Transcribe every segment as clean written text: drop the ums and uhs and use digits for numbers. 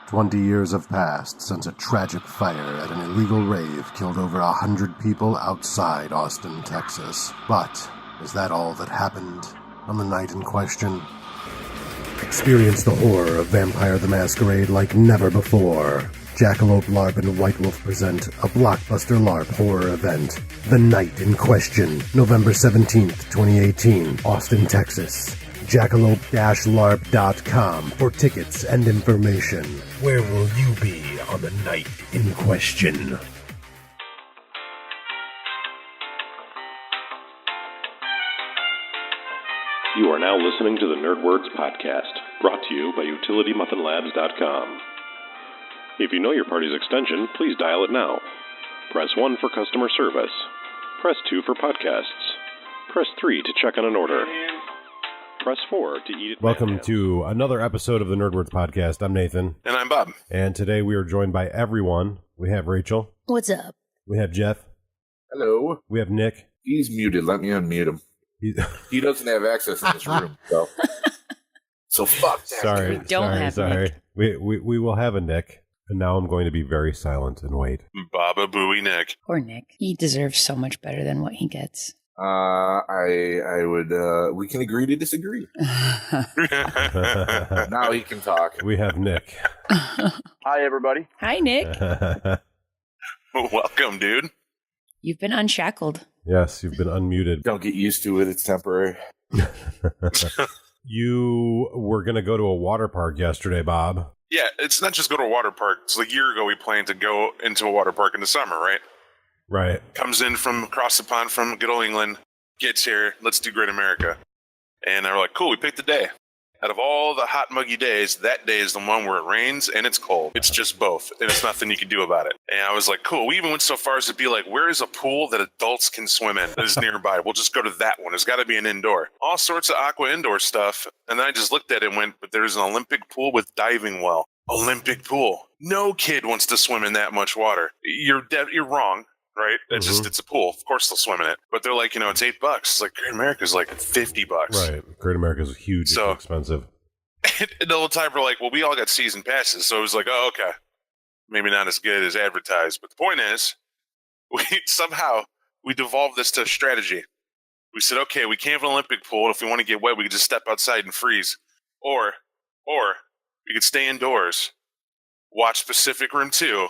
20 years have passed since a tragic fire at an illegal rave killed over 100 people outside Austin, Texas. But is that all that happened on the night in question? Experience the horror of Vampire the Masquerade like never before. Jackalope LARP and White Wolf present a blockbuster LARP horror event. The Night in Question, November 17th, 2018, Austin, Texas. Jackalope-larp.com for tickets and information. Where will you be on the night in question? You are now listening to the NerdWords podcast, brought to you by UtilityMuffinLabs.com. If you know your party's extension, please dial it now. Press 1 for customer service. Press 2 for podcasts. Press 3 to check on an order. Press 4 to eat it. Welcome to another episode of the NerdWords podcast. I'm Nathan. And I'm Bob. And today we are joined by everyone. We have Rachel. What's up? We have Jeff. Hello. We have Nick. He's muted. Let me unmute him. He doesn't have access in this room. So fuck that. Sorry. We will have a Nick. And now I'm going to be very silent and wait. Baba Booey Nick. Poor Nick. He deserves so much better than what he gets. I would, we can agree to disagree. Now he can talk. We have Nick. Hi, everybody. Hi, Nick. Welcome, dude. You've been unshackled. Yes, you've been unmuted. Don't get used to it. It's temporary. You were going to go to a water park yesterday, Bob. Yeah, it's not just go to a water park. It's like a year ago we planned to go into a water park in the summer, right? Right. Comes in from across the pond from good old England, gets here, let's do Great America. And they were like, cool, we picked the day. Out of all the hot, muggy days, that day is the one where it rains and it's cold. It's just both, and it's nothing you can do about it. And I was like, cool. We even went so far as to be like, where is a pool that adults can swim in that is nearby? We'll just go to that one. There's got to be an indoor. All sorts of aqua indoor stuff. And then I just looked at it and went, but there's an Olympic pool with diving well. Olympic pool. No kid wants to swim in that much water. You're wrong. Right? It's just, it's a pool. Of course they'll swim in it. But they're like, it's $8. It's like Great America's like $50. Right. Great America's huge, so expensive. And the whole time we're like, well, we all got season passes. So it was like, oh, okay. Maybe not as good as advertised. But the point is, we devolved this to a strategy. We said, okay, we can't have an Olympic pool. If we want to get wet, we could just step outside and freeze. Or we could stay indoors, watch Pacific Rim 2,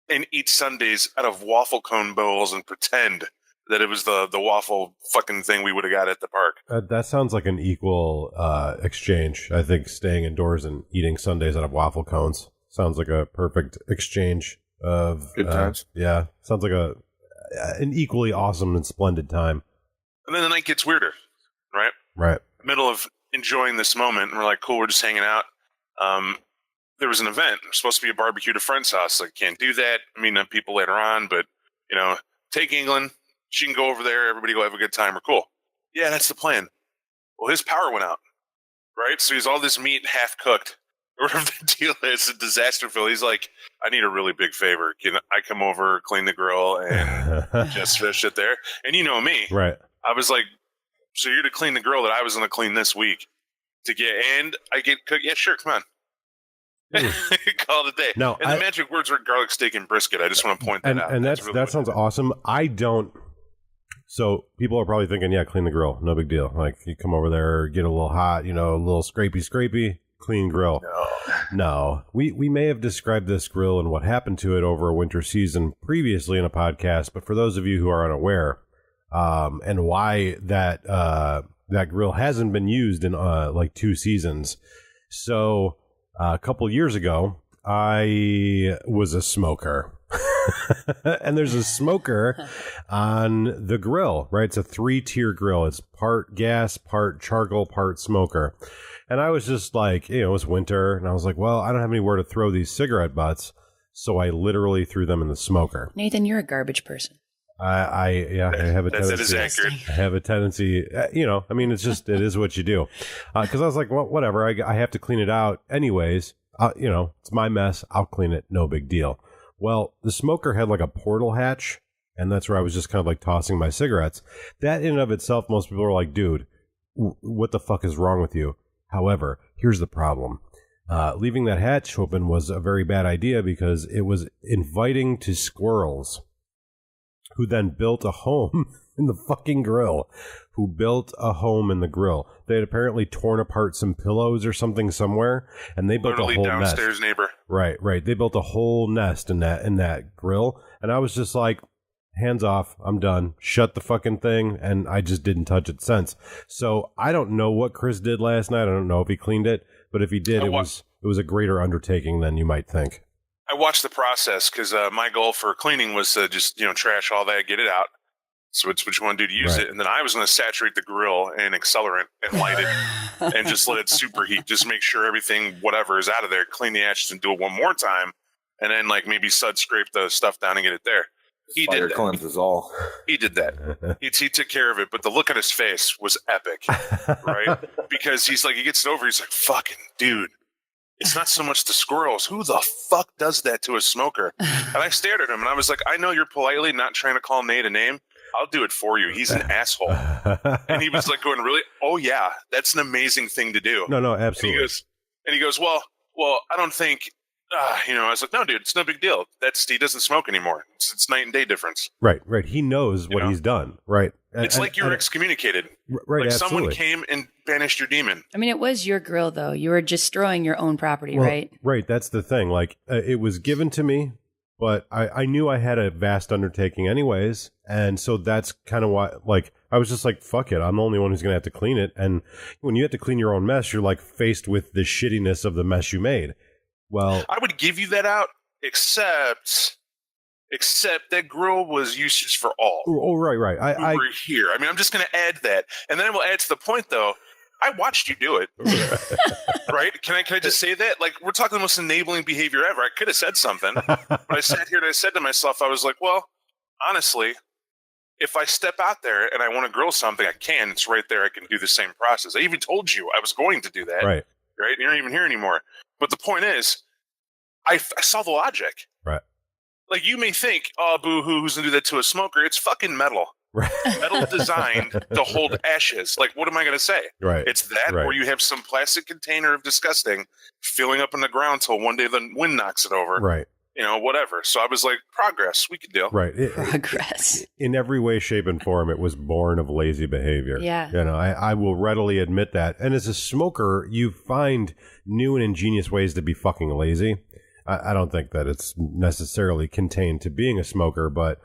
and eat sundaes out of waffle cone bowls and pretend that it was the waffle fucking thing we would have got at the park. That sounds like an equal exchange. I think staying indoors and eating sundaes out of waffle cones sounds like a perfect exchange of good times. Yeah, sounds like an equally awesome and splendid time. And then the night gets weirder, right? Right. Middle of enjoying this moment, and we're like, cool, we're just hanging out. There was an event. It was supposed to be a barbecue at a friend's house. Like, can't do that. I mean, people later on, but, take England. She can go over there. Everybody go have a good time. We're cool. Yeah, that's the plan. Well, his power went out, right? So he's all this meat half-cooked. Whatever the deal is, a disaster, Phil. He's like, I need a really big favor. Can I come over, clean the grill, and just fish it there? And you know me. Right. I was like, so you're to clean the grill that I was going to clean this week and I get cooked? Yeah, sure, come on. Call it a day. No, and the magic words were garlic steak and brisket. I just want to point that out. And that sounds awesome. I don't. So people are probably thinking, yeah, clean the grill, no big deal. Like you come over there, get a little hot, a little scrapey, clean grill. No. We may have described this grill and what happened to it over a winter season previously in a podcast, but for those of you who are unaware, and why that grill hasn't been used in like 2 seasons. So a couple years ago, I was a smoker. And there's a smoker on the grill, right? It's a 3-tier grill. It's part gas, part charcoal, part smoker. And I was just like, it was winter, and I was like, well, I don't have anywhere to throw these cigarette butts, so I literally threw them in the smoker. Nathan, you're a garbage person. I have a tendency. That is accurate. I have a tendency, it's just, it is what you do. Because I was like, well, whatever, I have to clean it out anyways. It's my mess. I'll clean it. No big deal. Well, the smoker had like a portal hatch, and that's where I was just kind of like tossing my cigarettes. That in and of itself, most people are like, dude, what the fuck is wrong with you? However, here's the problem. Leaving that hatch open was a very bad idea because it was inviting to squirrels, who then built a home in the fucking grill. They had apparently torn apart some pillows or something somewhere, and they built Literally a whole downstairs nest. neighbor. Right. They built a whole nest in that grill, and I was just like, hands off, I'm done. Shut the fucking thing, and I just didn't touch it since. So I don't know what Chris did last night. I don't know if he cleaned it, but if he did, it was a greater undertaking than you might think. I watched the process because my goal for cleaning was to just trash all that, get it out. So it's what you want to do to use it, and then I was going to saturate the grill in accelerant and light it, and just let it superheat. Just make sure everything, whatever is out of there. Clean the ashes and do it one more time, and then maybe scrape the stuff down and get it there. He Fire did that. cleanses all. He did that. He took care of it, but the look on his face was epic, right? Because he gets it over. He's like, "Fucking dude." It's not so much the squirrels. Who the fuck does that to a smoker? And I stared at him, and I was like, I know you're politely not trying to call Nate a name. I'll do it for you. He's an asshole. And he was going, really? Oh, yeah, that's an amazing thing to do. No, absolutely. And he goes, well, I don't think, I was like, no, dude, it's no big deal. He doesn't smoke anymore. It's night and day difference. Right. He knows what he's done. Right. It's like you were excommunicated. Right, like absolutely. Someone came and banished your demon. I mean, it was your grill, though. You were destroying your own property, right? Right. That's the thing. It was given to me, but I knew I had a vast undertaking anyways. And so that's kind of why, I was just like, fuck it. I'm the only one who's going to have to clean it. And when you have to clean your own mess, you're faced with the shittiness of the mess you made. Well, I would give you that out, except that grill was usage for all. Oh, right. We were here. I mean, I'm just going to add that. And then I will add to the point, though, I watched you do it. Right? Can I just say that? We're talking the most enabling behavior ever. I could have said something. But I sat here and I said to myself, I was like, well, honestly, if I step out there and I want to grill something, I can. It's right there. I can do the same process. I even told you I was going to do that. Right? You're not even here anymore. But the point is, I saw the logic. Right. You may think, oh, boo-hoo, who's going to do that to a smoker? It's fucking metal. Right. Metal designed to hold ashes. What am I going to say? Right. It's that, or you have some plastic container of disgusting filling up in the ground till one day the wind knocks it over. Right. Whatever. So I was like, progress, we could deal. Right. Progress. In every way, shape, and form, it was born of lazy behavior. Yeah. I will readily admit that. And as a smoker, you find new and ingenious ways to be fucking lazy. I don't think that it's necessarily contained to being a smoker, but,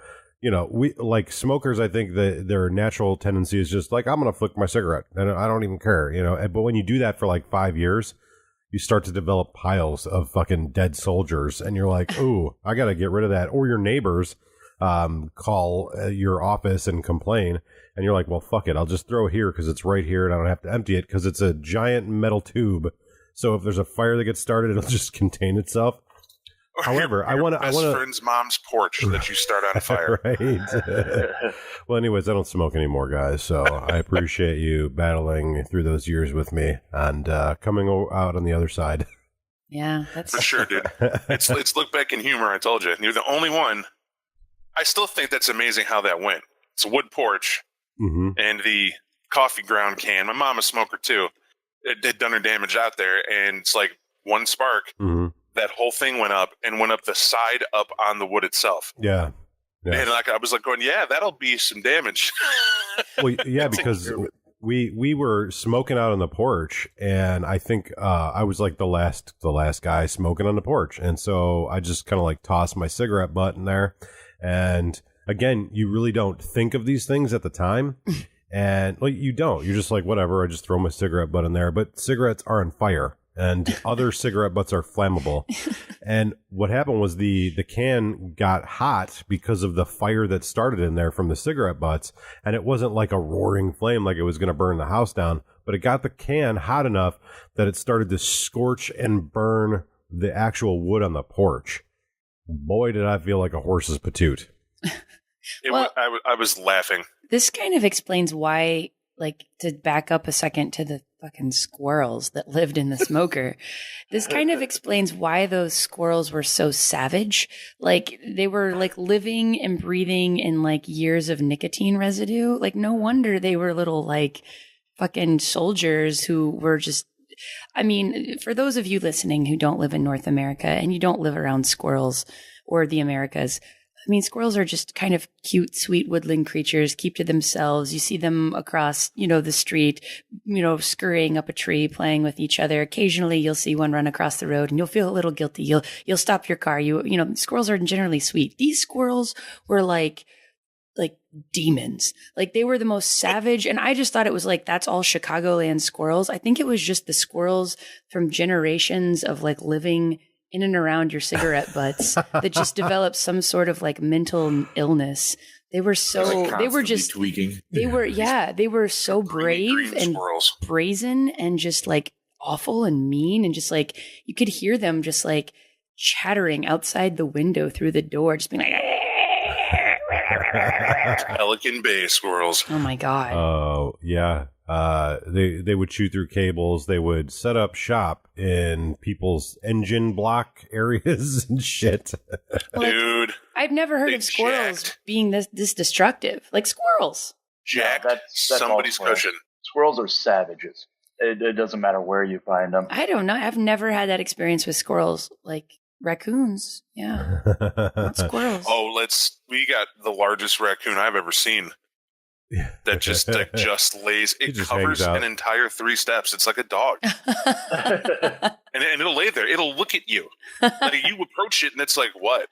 we smokers, I think that their natural tendency is just I'm going to flick my cigarette and I don't even care, But when you do that for 5 years, you start to develop piles of fucking dead soldiers, and you're like, ooh, I got to get rid of that. Or your neighbors call your office and complain, and you're like, well, fuck it. I'll just throw it here because it's right here, and I don't have to empty it because it's a giant metal tube. So if there's a fire that gets started, it'll just contain itself. However, I want to. Best friend's mom's porch that you start on fire. Right. Well, anyways, I don't smoke anymore, guys. So I appreciate you battling through those years with me and coming out on the other side. Yeah, that's for sure, dude. It's look back in humor. I told you, you're the only one. I still think that's amazing how that went. It's a wood porch and the coffee ground can. My mom a smoker too. It had done her damage out there, and it's one spark. That whole thing went up the side up on the wood itself. Yeah. And I was going, yeah, that'll be some damage. Well, yeah, because we were smoking out on the porch, and I think I was the last guy smoking on the porch, and so I just kind of tossed my cigarette butt in there. And again, you really don't think of these things at the time, and you don't. You're just whatever. I just throw my cigarette butt in there, but cigarettes are on fire. And other cigarette butts are flammable. And what happened was the can got hot because of the fire that started in there from the cigarette butts. And it wasn't a roaring flame it was going to burn the house down. But it got the can hot enough that it started to scorch and burn the actual wood on the porch. Boy, did I feel like a horse's patoot. I was laughing. This kind of explains why, to back up a second to the fucking squirrels that lived in the smoker. This kind of explains why those squirrels were so savage. They were living and breathing in years of nicotine residue. No wonder they were little fucking soldiers who were just I mean, for those of you listening who don't live in North America and you don't live around squirrels or the Americas, I mean, squirrels are just kind of cute, sweet woodland creatures, keep to themselves. You see them across, the street, scurrying up a tree, playing with each other. Occasionally you'll see one run across the road and you'll feel a little guilty. You'll stop your car. Squirrels are generally sweet. These squirrels were like demons. Like they were the most savage. And I just thought it was like, that's all Chicagoland squirrels. I think it was just the squirrels from generations of like living in and around your cigarette butts that just developed some sort of like mental illness. They were they were just tweaking. They were so brave and brazen and just like awful and mean. And just like, you could hear them just like chattering outside the window through the door, just being like, Pelican Bay squirrels. oh my God. Oh, yeah. They would chew through cables. They would set up shop in people's engine block areas and shit. Dude. I've never heard of squirrels being this destructive. Like squirrels. Jack, that's somebody's all squirrels. cushion. Squirrels are savages. It doesn't matter where you find them. I don't know. I've never had that experience with squirrels. Like raccoons. Yeah. Not squirrels. Oh, we got the largest raccoon I've ever seen. That just lays. It just covers hangs out. an entire 3 steps. It's like a dog, and it'll lay there. It'll look at you. Like you approach it, and it's like, what?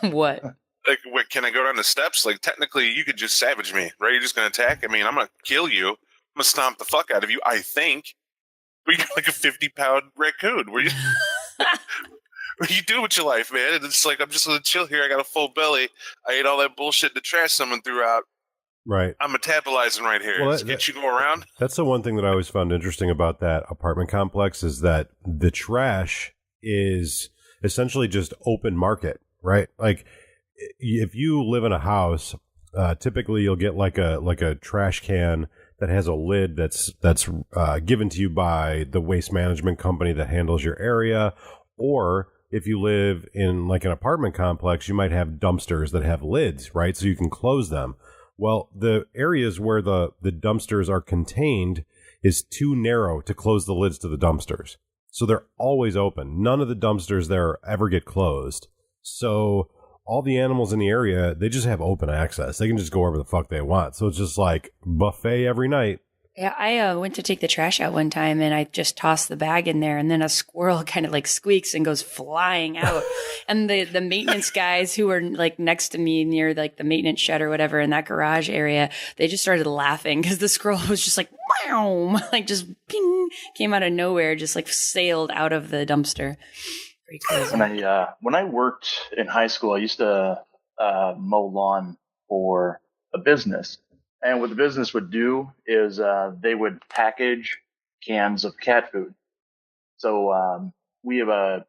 What? Like, what, can I go down the steps? Like, technically, you could just savage me, right? You're just gonna attack. I mean, I'm gonna kill you. I'm gonna stomp the fuck out of you. I think. But you're like a 50-pound raccoon. What are you doing with your life, man? And it's like, I'm just gonna chill here. I got a full belly. I ate all that bullshit in the trash someone threw out. Right. I'm metabolizing right here. Well, Just get you go around. That's the one thing that I always found interesting about that apartment complex is that the trash is essentially just open market, right? Like if you live in a house, typically you'll get like a trash can that has a lid that's given to you by the waste management company that handles your area. Or if you live in like an apartment complex, you might have dumpsters that have lids, right? So you can close them. Well, the areas where the dumpsters are contained is too narrow to close the lids to the dumpsters. So they're always open. None of the dumpsters there ever get closed. So all the animals in the area, they just have open access. They can just go wherever the fuck they want. So it's just like buffet every night. Yeah, I went to take the trash out one time and I just tossed the bag in there and then a squirrel kind of like squeaks and goes flying out. And the maintenance guys who were like next to me near like the maintenance shed or whatever in that garage area, they just started laughing because the squirrel was just like, wow, like just ping, came out of nowhere, just like sailed out of the dumpster. Pretty crazy. When I worked in high school, I used to mow lawn for a business. And what the business would do is they would package cans of cat food. So we have a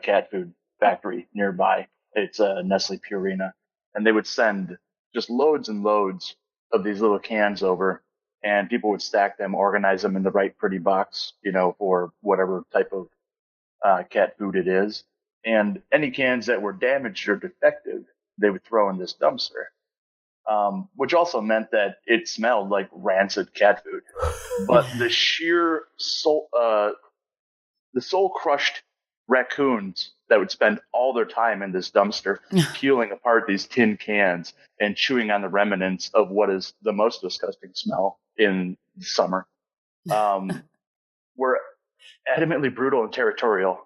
cat food factory nearby. It's Nestle Purina. And they would send just loads and loads of these little cans over. And people would stack them, organize them in the right pretty box, for whatever type of cat food it is. And any cans that were damaged or defective, they would throw in this dumpster. Which also meant that it smelled like rancid cat food. But the sheer soul-crushed raccoons that would spend all their time in this dumpster peeling apart these tin cans and chewing on the remnants of what is the most disgusting smell in summer were adamantly brutal and territorial.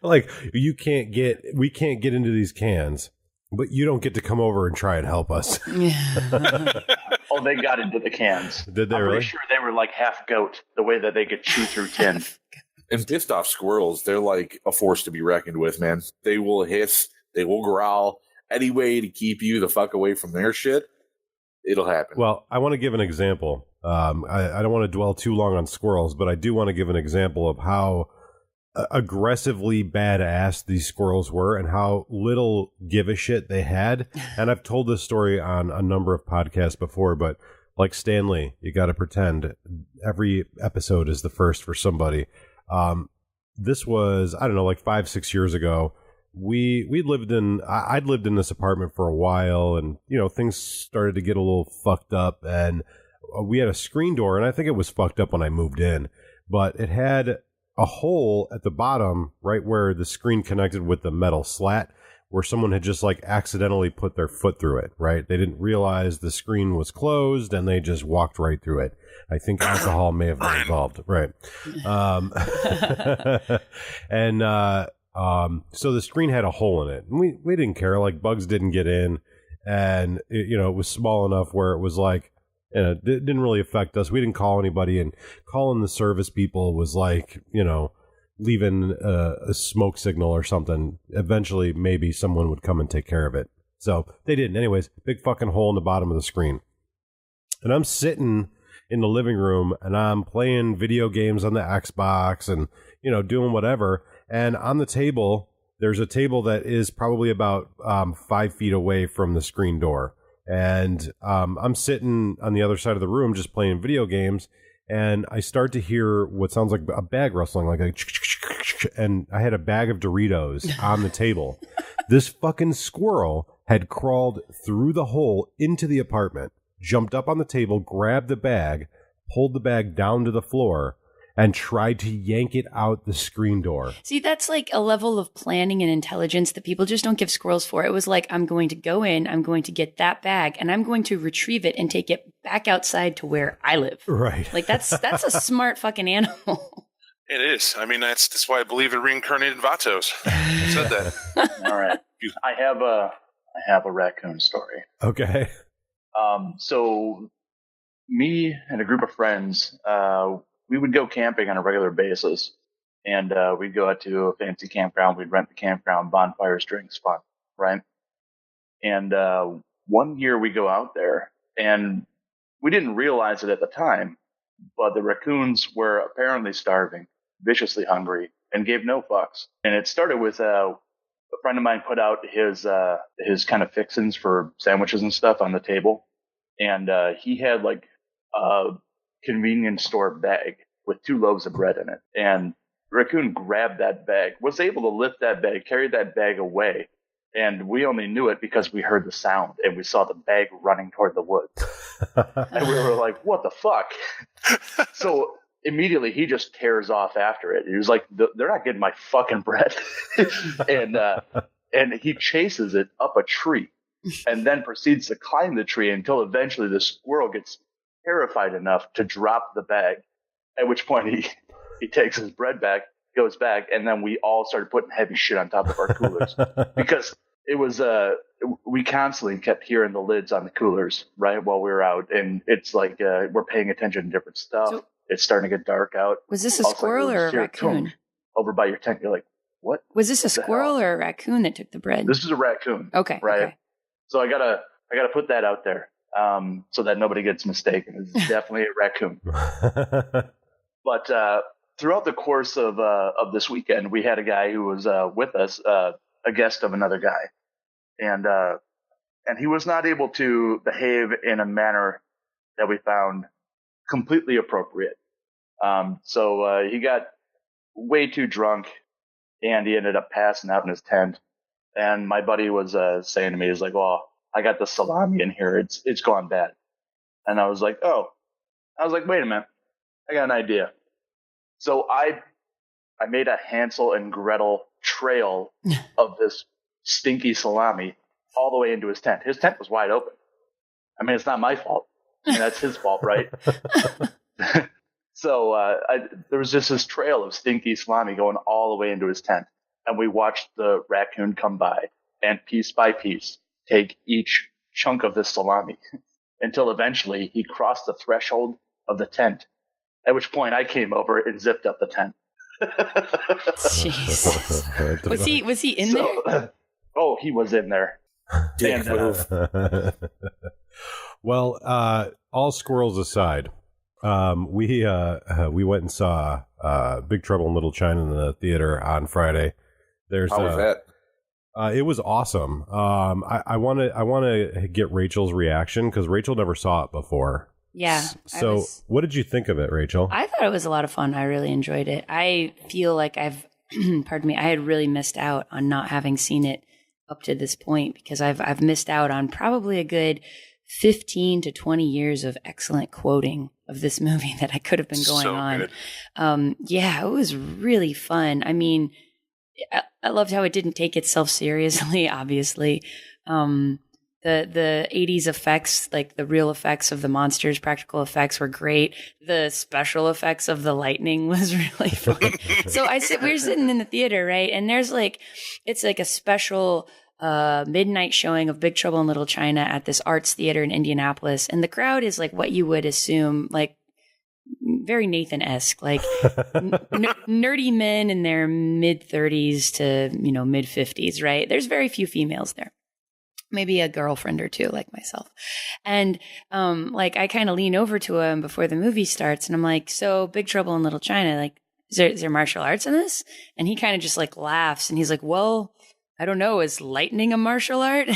Like we can't get into these cans, but you don't get to come over and try and help us. Oh, they got into the cans. Did they I'm really? pretty sure they were like half goat, the way that they could chew through tin. And pissed off squirrels, they're like a force to be reckoned with, man. They will hiss, they will growl, any way to keep you the fuck away from their shit. It'll happen. Well, I want to give an example. I don't want to dwell too long on squirrels, but I do want to give an example of how aggressively badass these squirrels were and how little give a shit they had. And I've told this story on a number of podcasts before, but like Stanley, you got to pretend every episode is the first for somebody. This was, I don't know, like 5-6 years ago. I'd lived in this apartment for a while, and things started to get a little fucked up, and we had a screen door, and I think it was fucked up when I moved in, but it had a hole at the bottom right where the screen connected with the metal slat, where someone had just like accidentally put their foot through it, right? They didn't realize the screen was closed and they just walked right through it. I think alcohol may have been involved, right? And so the screen had a hole in it. And we didn't care, like bugs didn't get in, and it was small enough where it was like, it didn't really affect us. We didn't call anybody, and calling the service people was like, leaving a smoke signal or something. Eventually, maybe someone would come and take care of it. So they didn't. Anyways, big fucking hole in the bottom of the screen. And I'm sitting in the living room, and I'm playing video games on the Xbox and, doing whatever. And on the table, there's a table that is probably about 5 feet away from the screen door. And I'm sitting on the other side of the room just playing video games, and I start to hear what sounds like a bag rustling, and I had a bag of Doritos on the table. This fucking squirrel had crawled through the hole into the apartment, jumped up on the table, grabbed the bag, pulled the bag down to the floor, and tried to yank it out the screen door. See, that's like a level of planning and intelligence that people just don't give squirrels for. It was like, I'm going to go in, I'm going to get that bag, and I'm going to retrieve it and take it back outside to where I live. Right. Like, that's a smart fucking animal. It is. I mean, that's why I believe in reincarnated Vatos. I said that. All right. I have a raccoon story. Okay. So me and a group of friends, we would go camping on a regular basis, and we'd go out to a fancy campground. We'd rent the campground, bonfires, drinks, fun, right? And one year we go out there, and we didn't realize it at the time, but the raccoons were apparently starving, viciously hungry, and gave no fucks. And it started with a friend of mine put out his kind of fixins for sandwiches and stuff on the table, and he had like a convenience store bag with 2 loaves of bread in it. And raccoon grabbed that bag, was able to lift that bag, carry that bag away. And we only knew it because we heard the sound and we saw the bag running toward the woods. And we were like, what the fuck? So immediately he just tears off after it. He was like, they're not getting my fucking bread. and he chases it up a tree and then proceeds to climb the tree until eventually the squirrel gets terrified enough to drop the bag, at which point he takes his bread back, goes back, and then we all started putting heavy shit on top of our coolers because it was we constantly kept hearing the lids on the coolers right while we were out, and it's like we're paying attention to different stuff. So, it's starting to get dark out. Was this a squirrel or a raccoon? Over by your tent, you're like, what? Was this a squirrel or a raccoon that took the bread? This is a raccoon. Okay. Right. Okay. So I gotta put that out there. So that nobody gets mistaken. It's definitely a raccoon. But throughout the course of this weekend, we had a guy who was with us, a guest of another guy, and he was not able to behave in a manner that we found completely appropriate. So he got way too drunk, and he ended up passing out in his tent. And my buddy was saying to me, he's like, "Oh, I got the salami in here. It's gone bad." And I was like, wait a minute. I got an idea. So I made a Hansel and Gretel trail of this stinky salami all the way into his tent. His tent was wide open. I mean, it's not my fault. I mean, that's his fault, right? So there was just this trail of stinky salami going all the way into his tent. And we watched the raccoon come by and piece by piece take each chunk of this salami until eventually he crossed the threshold of the tent, at which point I came over and zipped up the tent. Jesus. Was he in there? Oh, he was in there. Dick move. Well, all squirrels aside, we went and saw Big Trouble in Little China in the theater on Friday. How was that? It was awesome. I want to get Rachel's reaction because Rachel never saw it before. Yeah. So what did you think of it, Rachel? I thought it was a lot of fun. I really enjoyed it. I feel like I've, pardon me, I had really missed out on not having seen it up to this point because I've missed out on probably a good 15 to 20 years of excellent quoting of this movie that I could have been going So on. good. Yeah, it was really fun. I mean, I loved how it didn't take itself seriously, obviously. The 80s effects, like the real effects of the monsters, practical effects were great. The special effects of the lightning was really fun. So we were sitting in the theater, right? And there's it's like a special midnight showing of Big Trouble in Little China at this arts theater in Indianapolis. And the crowd is like what you would assume, like very Nathan-esque, like nerdy men in their mid 30s to, mid 50s, right? There's very few females there. Maybe a girlfriend or two like myself. And I kind of lean over to him before the movie starts and I'm like, so Big Trouble in Little China, like, is there martial arts in this? And he kind of just like laughs and he's like, well, I don't know, is lightning a martial art?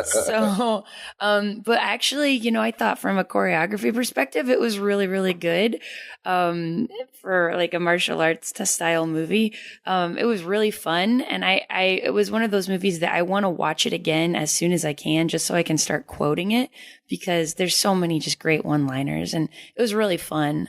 So, but actually, I thought from a choreography perspective, it was really, really good. For like a martial arts style movie. It was really fun. And it was one of those movies that I want to watch it again as soon as I can, just so I can start quoting it because there's so many just great one-liners and it was really fun.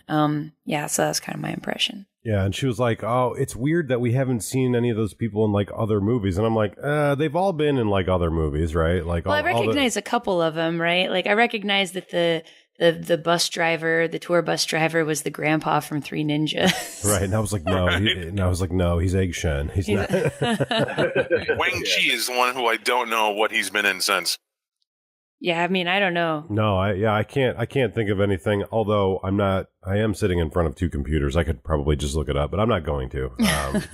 Yeah. So that's kind of my impression. Yeah, and she was like, "Oh, it's weird that we haven't seen any of those people in like other movies." And I'm like, "They've all been in like other movies, right?" Like, well, I recognize a couple of them, right? Like, I recognize that the bus driver, the tour bus driver, was the grandpa from Three Ninjas. Right, and I was like, "No, he's Egg Shen. He's not." Wang Chi is the one who I don't know what he's been in since. Yeah, I mean, I don't know. No, I can't think of anything. Although I am sitting in front of two computers. I could probably just look it up, but I'm not going to.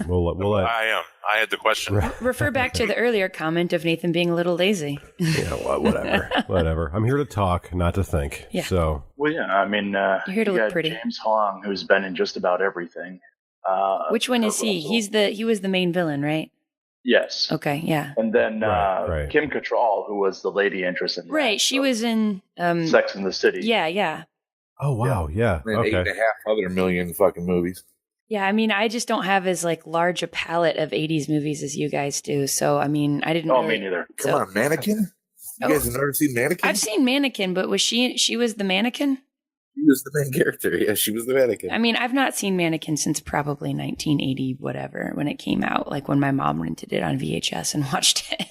We'll let. I am. I had the question. Refer back to the earlier comment of Nathan being a little lazy. Yeah, well, whatever. I'm here to talk, not to think. Yeah. So. Well, yeah. I mean, you're here to you look got pretty. James Hong, who's been in just about everything. Which one is he? He was the main villain, right? Yes. Okay, yeah. And then Right. Kim Cattrall, who was the lady interest in Right, she was in Sex and the City. Yeah. Oh wow, yeah. And Okay. 8.5 other million fucking movies. Yeah, I mean, I just don't have as like large a palette of 80s movies as you guys do. So, I mean, I didn't Oh, really... me neither. Come on, Mannequin? You guys have never seen Mannequin? I've seen Mannequin, but was she was the mannequin? She was the main character. Yeah, she was the mannequin. I mean, I've not seen Mannequin since probably 1980 whatever when it came out, like when my mom rented it on VHS and watched it.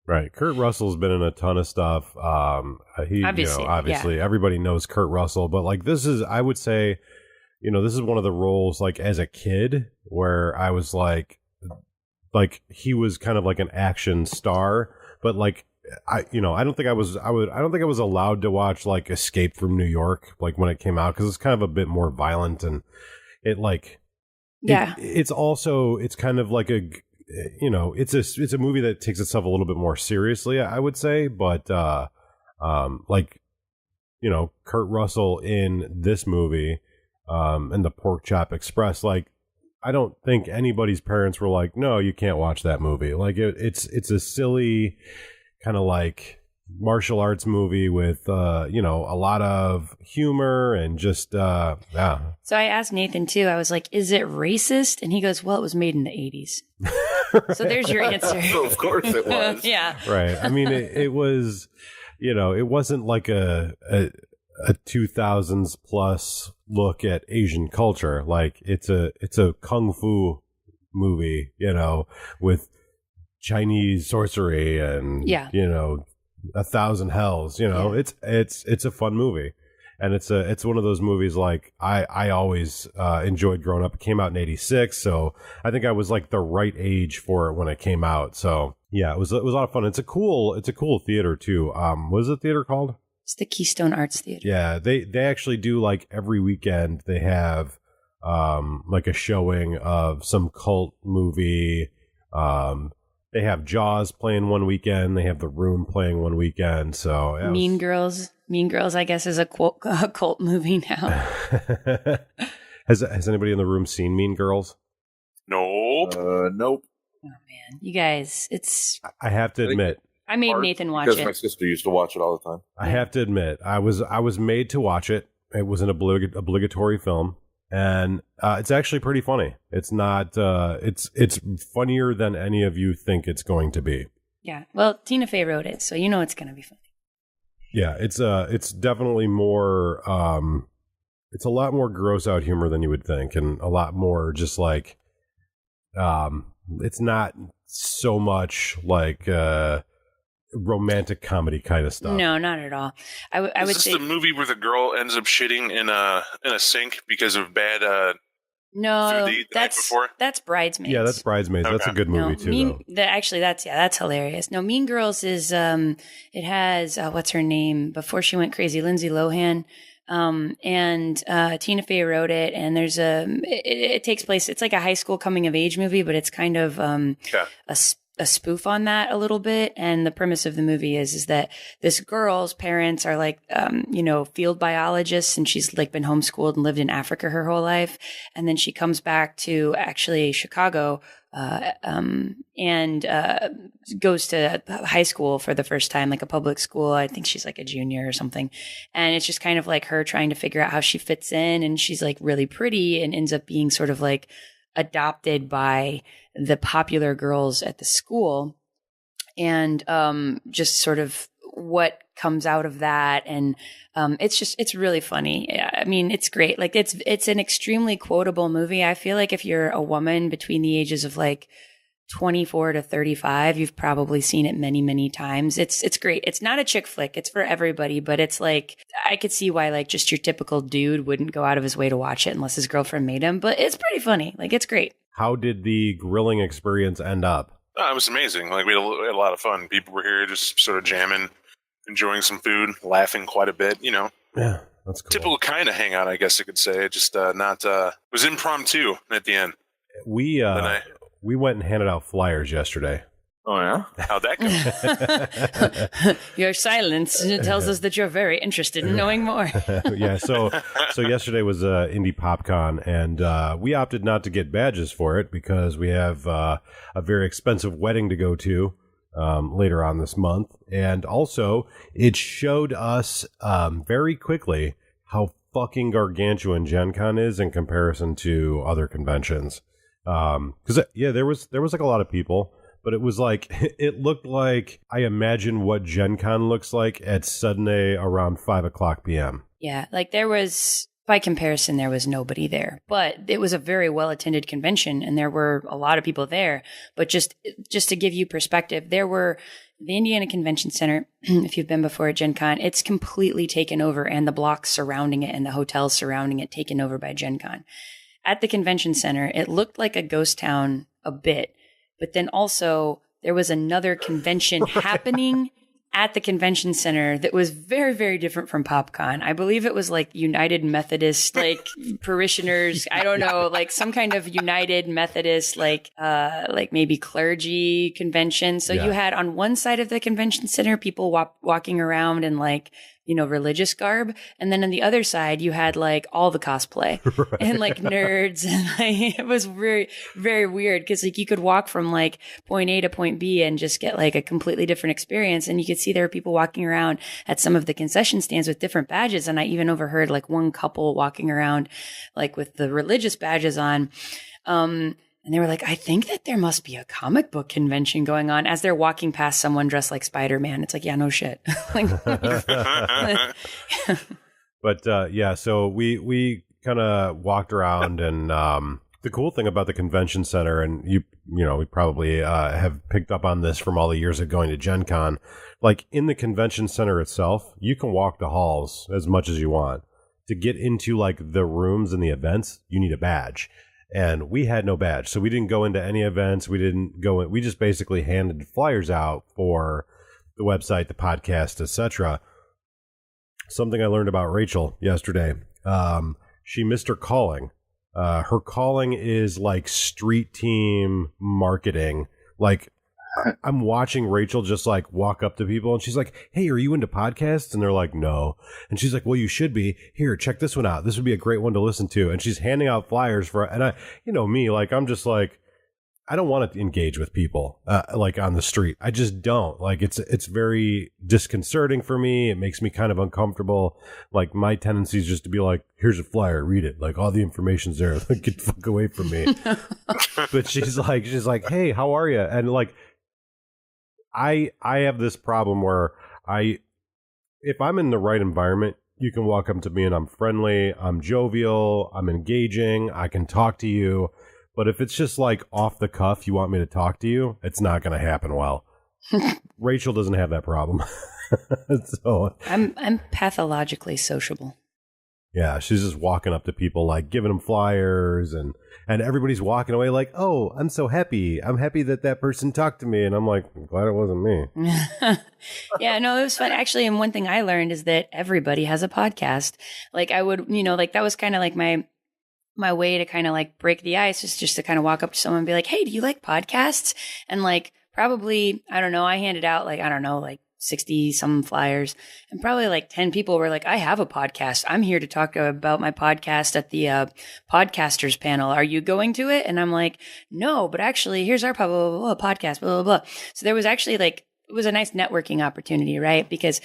Right. Kurt Russell's been in a ton of stuff. Obviously, everybody knows Kurt Russell, but like I would say, this is one of the roles like as a kid where I was like he was kind of like an action star, but like I don't think I was allowed to watch like Escape from New York like when it came out because it's kind of a bit more violent and it like it's kind of like a it's a movie that takes itself a little bit more seriously, I would say, but Kurt Russell in this movie and the Pork Chop Express, like I don't think anybody's parents were like, no, you can't watch that movie. Like it's a silly kind of like martial arts movie with a lot of humor and just So I asked Nathan too. I was like, "Is it racist?" And he goes, "Well, it was made in the 80s." So there's your answer. So of course it was. Yeah. Right. I mean, it was, it wasn't like a 2000s plus look at Asian culture. Like it's a kung fu movie, with Chinese sorcery and 1,000 hells. It's a fun movie, and it's one of those movies like I always enjoyed growing up. It came out in '86, so I think I was like the right age for it when it came out. So yeah, it was a lot of fun. It's a cool theater too. What is the theater called? It's the Keystone Arts Theater. Yeah, they actually do like every weekend they have like a showing of some cult movie. They have Jaws playing one weekend. They have The Room playing one weekend. So Mean Girls, I guess, is a cult movie now. Has anybody in the room seen Mean Girls? Nope. Nope. Oh man, you guys, I have to admit, I made Nathan watch because it. my sister used to watch it all the time. I have to admit, I was made to watch it. It was an obligatory film. And it's actually pretty funny. It's not. It's funnier than any of you think it's going to be. Yeah. Well, Tina Fey wrote it, so you know it's going to be funny. Yeah, it's definitely more it's a lot more gross out humor than you would think, and a lot more just like it's not so much like romantic comedy kind of stuff. No, not at all. I would Is this say the movie where the girl ends up shitting in a sink because of bad no. food they eat the night before? That's Bridesmaids. Yeah, that's Bridesmaids. That's a Okay. good movie too. though. That's hilarious. No, Mean Girls is it has what's her name before she went crazy, Lindsay Lohan, and Tina Fey wrote it. And there's it takes place. It's like a high school coming of age movie, but it's kind of a spoof on that a little bit. And the premise of the movie is that this girl's parents are like, field biologists, and she's like been homeschooled and lived in Africa her whole life. And then she comes back to actually Chicago, and goes to high school for the first time, like a public school. I think she's like a junior or something. And it's just kind of like her trying to figure out how she fits in. And she's like really pretty and ends up being sort of like adopted by the popular girls at the school, and just sort of what comes out of that. And it's really funny. I mean, it's great. Like it's an extremely quotable movie. I feel like if you're a woman between the ages of like 24 to 35, you've probably seen it many, many times. It's great. It's not a chick flick. It's for everybody, but it's like, I could see why like just your typical dude wouldn't go out of his way to watch it unless his girlfriend made him, but it's pretty funny. Like it's great. How did the grilling experience end up? Oh, it was amazing. Like we had a lot of fun. People were here just sort of jamming, enjoying some food, laughing quite a bit. You know, Yeah, that's cool. typical kind of hangout, I guess you could say. Just not. It was impromptu at the end. We went and handed out flyers yesterday. Oh yeah. How'd that go? Your silence tells us that you're very interested in knowing more. Yeah, so yesterday was Indy PopCon, and we opted not to get badges for it because we have a very expensive wedding to go to later on this month, and also it showed us very quickly how fucking gargantuan Gen Con is in comparison to other conventions. Because there was like a lot of people. But it was like, it looked like, I imagine what Gen Con looks like at Sunday around 5 o'clock p.m. Yeah, like there was, by comparison, there was nobody there. But it was a very well-attended convention, and there were a lot of people there. But just to give you perspective, there were the Indiana Convention Center, if you've been before at Gen Con, it's completely taken over, and the blocks surrounding it and the hotels surrounding it taken over by Gen Con. At the convention center, it looked like a ghost town a bit. But then also there was another convention happening at the convention center that was very, very different from PopCon. I believe it was like United Methodist, like parishioners. I don't know, like some kind of United Methodist, like maybe clergy convention. So you had on one side of the convention center, people walking around in like, religious garb. And then on the other side, you had like all the cosplay and like nerds. And like, it was very, very weird because like you could walk from like point A to point B and just get like a completely different experience. And you could see there were people walking around at some of the concession stands with different badges. And I even overheard like one couple walking around like with the religious badges on. And they were like, I think that there must be a comic book convention going on as they're walking past someone dressed like Spider-Man. It's like, yeah, no shit. But so we kind of walked around, and the cool thing about the convention center, and we probably have picked up on this from all the years of going to Gen Con, like in the convention center itself, you can walk the halls as much as you want. To get into like the rooms and the events, you need a badge. And we had no badge, so we didn't go into any events. We didn't go in. We just basically handed flyers out for the website, the podcast, etc. Something I learned about Rachel yesterday. She missed her calling. Her calling is like street team marketing. Like I'm watching Rachel just like walk up to people, and she's like, "Hey, are you into podcasts?" And they're like, "No." And she's like, "Well, you should be. Here, check this one out. This would be a great one to listen to." And she's handing out flyers for, and I, me, like, I'm just like, I don't want to engage with people like on the street. I just don't. Like, it's very disconcerting for me. It makes me kind of uncomfortable. Like, my tendency is just to be like, here's a flyer, read it. Like, all the information's there. Like, get the fuck away from me. But she's like, "Hey, how are you?" And like, I have this problem where if I'm in the right environment, you can walk up to me and I'm friendly, I'm jovial, I'm engaging, I can talk to you. But if it's just like off the cuff, you want me to talk to you, it's not going to happen well. Rachel doesn't have that problem. So I'm pathologically sociable. yeah, she's just walking up to people, like giving them flyers, and everybody's walking away like, oh, I'm so happy. I'm happy that person talked to me. And I'm like, I'm glad it wasn't me. Yeah, no, it was fun. Actually, and one thing I learned is that everybody has a podcast. Like I would, like that was kind of like my way to kind of like break the ice, is just to kind of walk up to someone and be like, hey, do you like podcasts? And like, probably, I don't know, I handed out like, I don't know, like 60 some flyers, and probably like 10 people were like, I have a podcast. I'm here to talk about my podcast at the podcasters panel. Are you going to it? And I'm like, no, but actually here's our blah, blah, blah, blah, podcast, blah, blah, blah. So there was actually like, it was a nice networking opportunity, right? Because,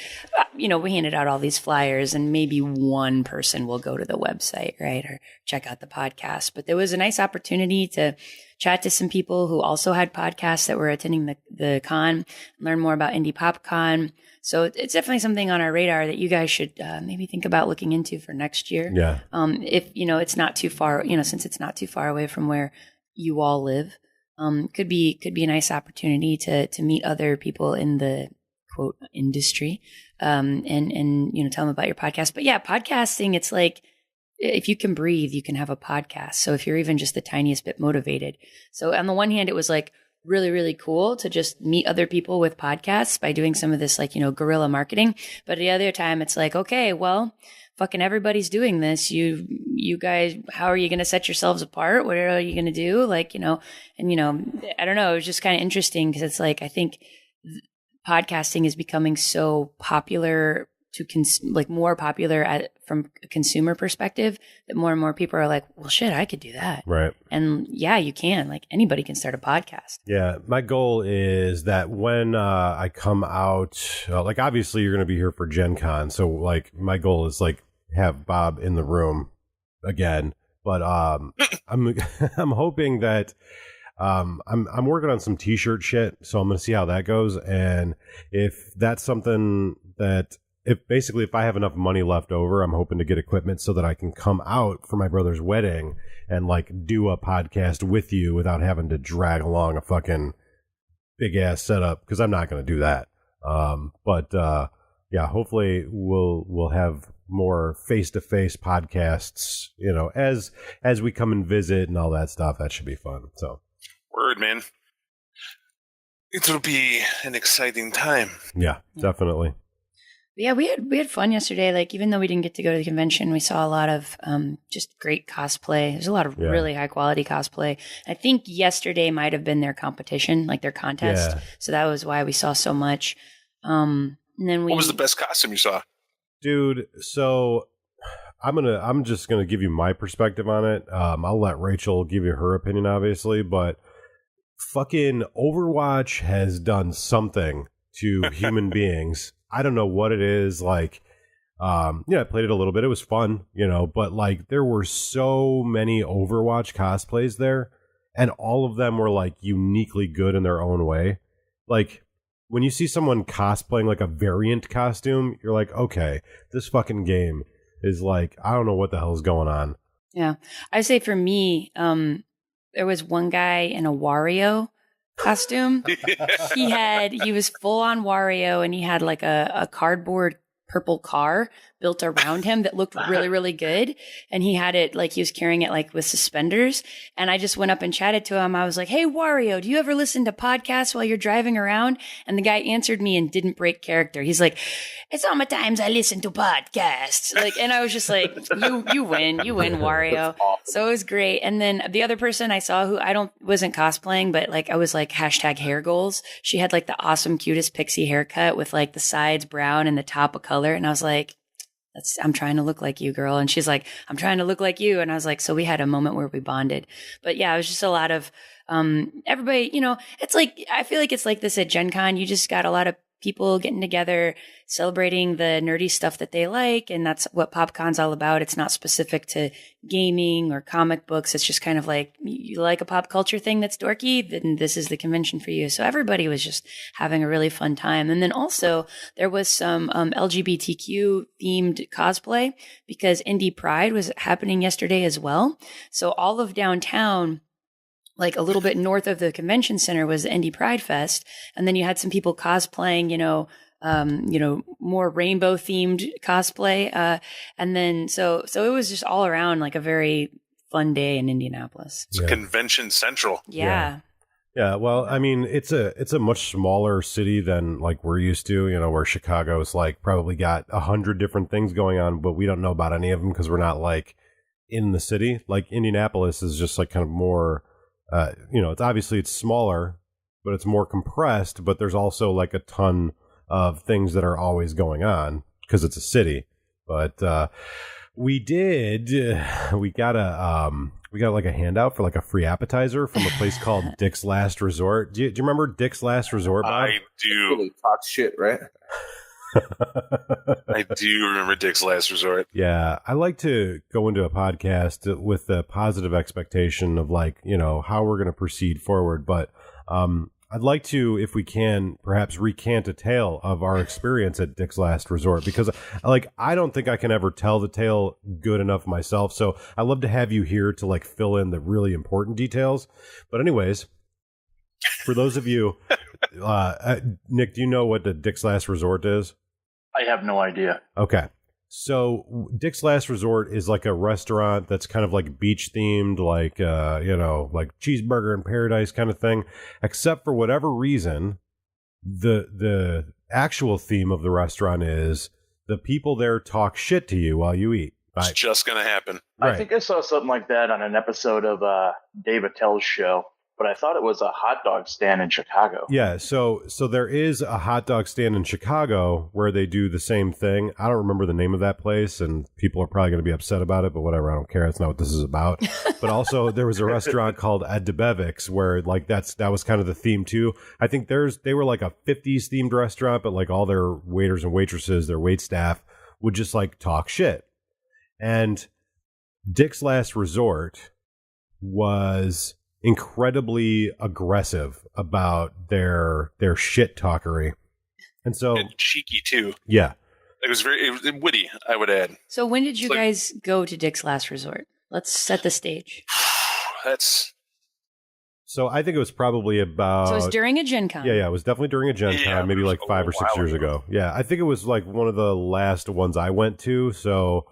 we handed out all these flyers and maybe one person will go to the website, right? Or check out the podcast. But there was a nice opportunity to chat to some people who also had podcasts that were attending the con, learn more about Indy PopCon. So it's definitely something on our radar that you guys should maybe think about looking into for next year. Yeah. If, it's not too far, since it's not too far away from where you all live. Could be a nice opportunity to meet other people in the quote industry, and tell them about your podcast. But yeah, podcasting, it's like, if you can breathe, you can have a podcast. So if you're even just the tiniest bit motivated. So on the one hand, it was like really, really cool to just meet other people with podcasts by doing some of this like, guerrilla marketing. But the other time it's like, okay, well, fucking everybody's doing this. You guys, how are you going to set yourselves apart? What are you going to do? Like, I don't know. It was just kind of interesting because it's like, I think podcasting is becoming so popular more popular from a consumer perspective, that more and more people are like, well, shit, I could do that. Right. And yeah, you can. Like anybody can start a podcast. Yeah. My goal is that when I come out, like obviously you're going to be here for Gen Con. So like my goal is like have Bob in the room again. But I'm hoping that I'm working on some t-shirt shit. So I'm going to see how that goes. And if that's something that, if I have enough money left over, I'm hoping to get equipment so that I can come out for my brother's wedding and like do a podcast with you without having to drag along a fucking big ass setup, because I'm not going to do that. Yeah, hopefully we'll have more face-to-face podcasts, as we come and visit and all that stuff. That should be fun. So word, man. It'll be an exciting time. Yeah, definitely. Yeah, we had fun yesterday. Like, even though we didn't get to go to the convention, we saw a lot of just great cosplay. There's a lot of really high quality cosplay. I think yesterday might have been their competition, like their contest. Yeah. So that was why we saw so much. And then what was the best costume you saw? Dude, so I'm just gonna give you my perspective on it. I'll let Rachel give you her opinion, obviously, but fucking Overwatch has done something to human beings. I don't know what it is. Like, I played it a little bit. It was fun, but like there were so many Overwatch cosplays there, and all of them were like uniquely good in their own way. Like when you see someone cosplaying like a variant costume, you're like, okay, this fucking game is like, I don't know what the hell's going on. Yeah. I say for me, there was one guy in a Wario costume. He was full on Wario, and he had like a cardboard purple car built around him that looked really, really good. And he had it like he was carrying it like with suspenders. And I just went up and chatted to him. I was like, hey, Wario, do you ever listen to podcasts while you're driving around? And the guy answered me and didn't break character. He's like, it's all my times I listen to podcasts. Like, and I was just like, you win, Wario. So it was great. And then the other person I saw who wasn't cosplaying, but like I was like hashtag hair goals. She had like the awesome, cutest pixie haircut with like the sides brown and the top a color. And I was like, I'm trying to look like you, girl. And she's like, I'm trying to look like you. And I was like, so we had a moment where we bonded. But yeah, it was just a lot of everybody, it's like, I feel like it's like this at Gen Con. You just got a lot of people getting together, celebrating the nerdy stuff that they like. And that's what PopCon's all about. It's not specific to gaming or comic books. It's just kind of like, you like a pop culture thing that's dorky, then this is the convention for you. So everybody was just having a really fun time. And then also there was some LGBTQ themed cosplay because Indy Pride was happening yesterday as well. So all of downtown, like a little bit north of the convention center, was the Indy Pride Fest. And then you had some people cosplaying, more rainbow themed cosplay. And then, so it was just all around like a very fun day in Indianapolis. It's convention central. Yeah. Yeah, well, I mean, it's a much smaller city than like we're used to, where Chicago's like probably got 100 different things going on, but we don't know about any of them because we're not like in the city. Like Indianapolis is just like kind of more, it's smaller, but it's more compressed, but there's also like a ton of things that are always going on because it's a city. But we got like a handout for like a free appetizer from a place called Dick's Last Resort. Do you remember Dick's Last Resort, Bob? I do. Really talk shit, right? I do remember Dick's Last Resort. Yeah, I like to go into a podcast with the positive expectation of like, how we're going to proceed forward. But I'd like to, if we can, perhaps recant a tale of our experience at Dick's Last Resort, because I don't think I can ever tell the tale good enough myself. So I'd love to have you here to like fill in the really important details. But anyways, for those of you, Nick, do you know what the Dick's Last Resort is? I have no idea. Okay. So Dick's Last Resort is like a restaurant that's kind of like beach themed, like, like Cheeseburger in Paradise kind of thing, except for whatever reason, the actual theme of the restaurant is the people there talk shit to you while you eat. It's just going to happen. Right. I think I saw something like that on an episode of Dave Attell's show, but I thought it was a hot dog stand in Chicago. Yeah, so there is a hot dog stand in Chicago where they do the same thing. I don't remember the name of that place, and people are probably going to be upset about it, but whatever, I don't care. That's not what this is about. But also, there was a restaurant called Ed DeBevick's where like that was kind of the theme too. I think they were like a 50s themed restaurant, but like all their waiters and waitresses, their wait staff would just like talk shit. And Dick's Last Resort was incredibly aggressive about their shit talkery, and so and cheeky too. Yeah, it was witty, I would add. So when did you guys go to Dick's Last Resort? Let's set the stage. So I think it was probably about. So it was during a Gen Con. Yeah, it was definitely during a Gen Con, maybe like 5 or 6 years ago. Yeah, I think it was like one of the last ones I went to. So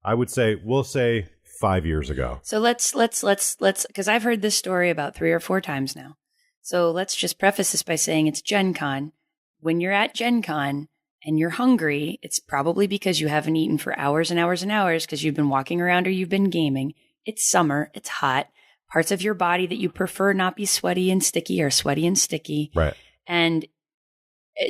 I would say we'll say 5 years ago. So let's because I've heard this story about 3 or 4 times now. So let's just preface this by saying it's Gen Con. When you're at Gen Con and you're hungry, it's probably because you haven't eaten for hours and hours and hours because you've been walking around or you've been gaming. It's summer. It's hot. Parts of your body that you prefer not be sweaty and sticky are sweaty and sticky. Right. And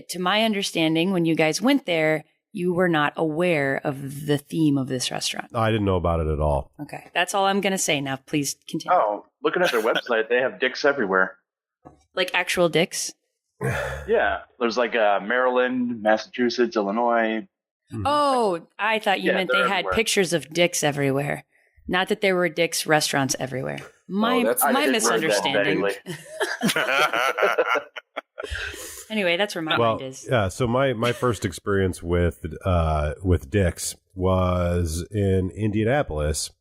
to my understanding, when you guys went there, you were not aware of the theme of this restaurant. I didn't know about it at all. Okay. That's all I'm going to say. Now, please continue. Oh, looking at their website, they have dicks everywhere. Like actual dicks? Yeah. There's like Maryland, Massachusetts, Illinois. Oh, I thought you meant they had everywhere. Pictures of dicks everywhere. Not that there were dicks restaurants everywhere. My misunderstanding. Anyway, that's where my mind is. Yeah, so my first experience with Dick's was in Indianapolis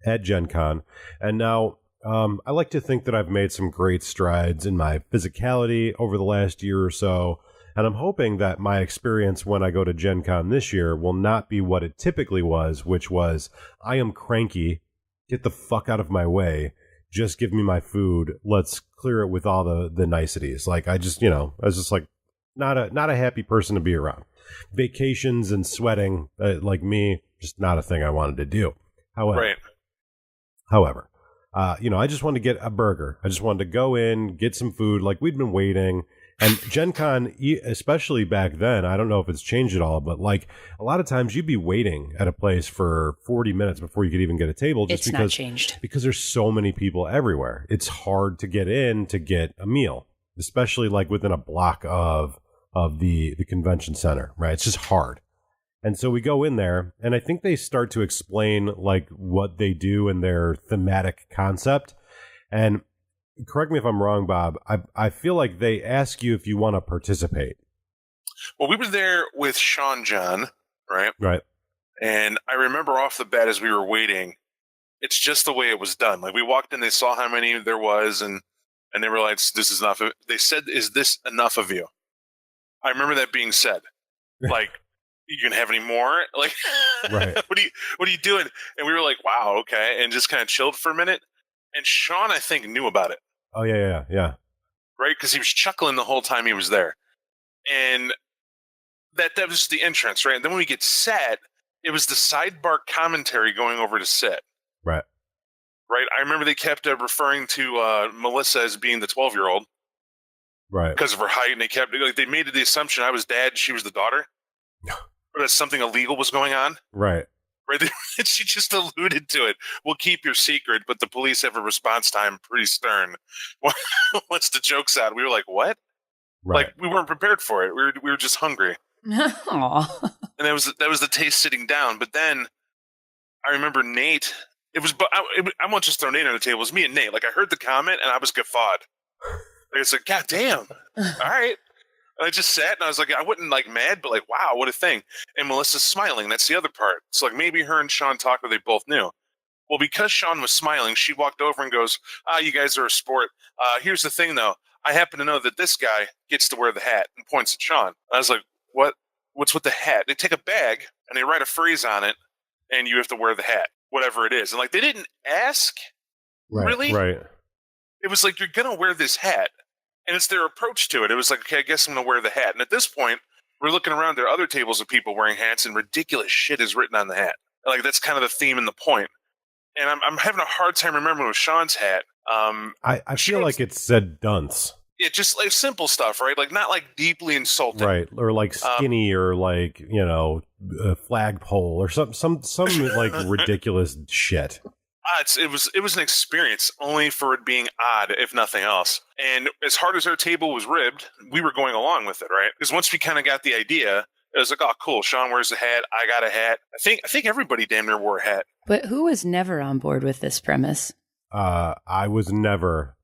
at Gen Con. And now I like to think that I've made some great strides in my physicality over the last year or so. And I'm hoping that my experience when I go to Gen Con this year will not be what it typically was, which was, I am cranky, get the fuck out of my way, just give me my food, let's clear it with all the niceties. Like, I was just like, not a happy person to be around. Vacations and sweating, like me, just not a thing I wanted to do. However, I just wanted to get a burger. I just wanted to go in, get some food, like we'd been waiting. And Gen Con, especially back then, I don't know if it's changed at all, but like a lot of times you'd be waiting at a place for 40 minutes before you could even get a table. It's not changed. Because there's so many people everywhere. It's hard to get in to get a meal, especially like within a block of of the convention center, right? It's just hard. And so we go in there, and I think they start to explain like what they do and their thematic concept. And correct me if I'm wrong, Bob, I feel like they ask you if you want to participate. Well, we were there with Sean John, right? Right. And I remember off the bat as we were waiting, it's just the way it was done. Like we walked in, they saw how many there was, and they were like, "This is enough." They said, "Is this enough of you?" I remember that being said. Like, you can have any more? Like, right. what are you doing? And we were like, "Wow, okay," and just kind of chilled for a minute. And Sean, I think, knew about it. Oh yeah. Right, because he was chuckling the whole time he was there, and that was the entrance, right? And then when we get set, it was the sidebar commentary going over to sit. Right. Right. I remember they kept referring to Melissa as being the 12-year-old. Right. Because of her height, and they made the assumption I was dad, she was the daughter, or that something illegal was going on. Right. Right. She just alluded to it. We'll keep your secret, but the police have a response time pretty stern. Once the joke's out, we were like, "What?" Right. Like we weren't prepared for it. We were just hungry. Aww. And that was the taste sitting down. But then I remember Nate. I won't just throw Nate on the table. It was me and Nate. Like I heard the comment and I was guffawed. Like, it's like, God damn. All right. And I just sat and I was like, I wasn't like mad, but like, wow, what a thing. And Melissa's smiling. That's the other part. So like maybe her and Sean talked, or they both knew. Well, because Sean was smiling, she walked over and goes, "You guys are a sport. Here's the thing though. I happen to know that this guy gets to wear the hat," and points at Sean. I was like, "What? What's with the hat?" They take a bag and they write a phrase on it, and you have to wear the hat, whatever it is. And like they didn't ask, really. Right. It was like, you're gonna wear this hat, and it's their approach to it. It was like, okay, I guess I'm gonna wear the hat. And at this point, we're looking around. There are other tables of people wearing hats, and ridiculous shit is written on the hat. Like that's kind of the theme and the point. And I'm having a hard time remembering with Sean's hat. I feel like it said dunce. Yeah, just like simple stuff, right? Like not like deeply insulting, right? Or like skinny, or like a flagpole, or some like ridiculous shit. It was an experience only for it being odd, if nothing else. And as hard as our table was ribbed, we were going along with it, right? Because once we kind of got the idea, it was like, oh, cool. Sean wears a hat. I got a hat. I think everybody damn near wore a hat. But who was never on board with this premise? I was never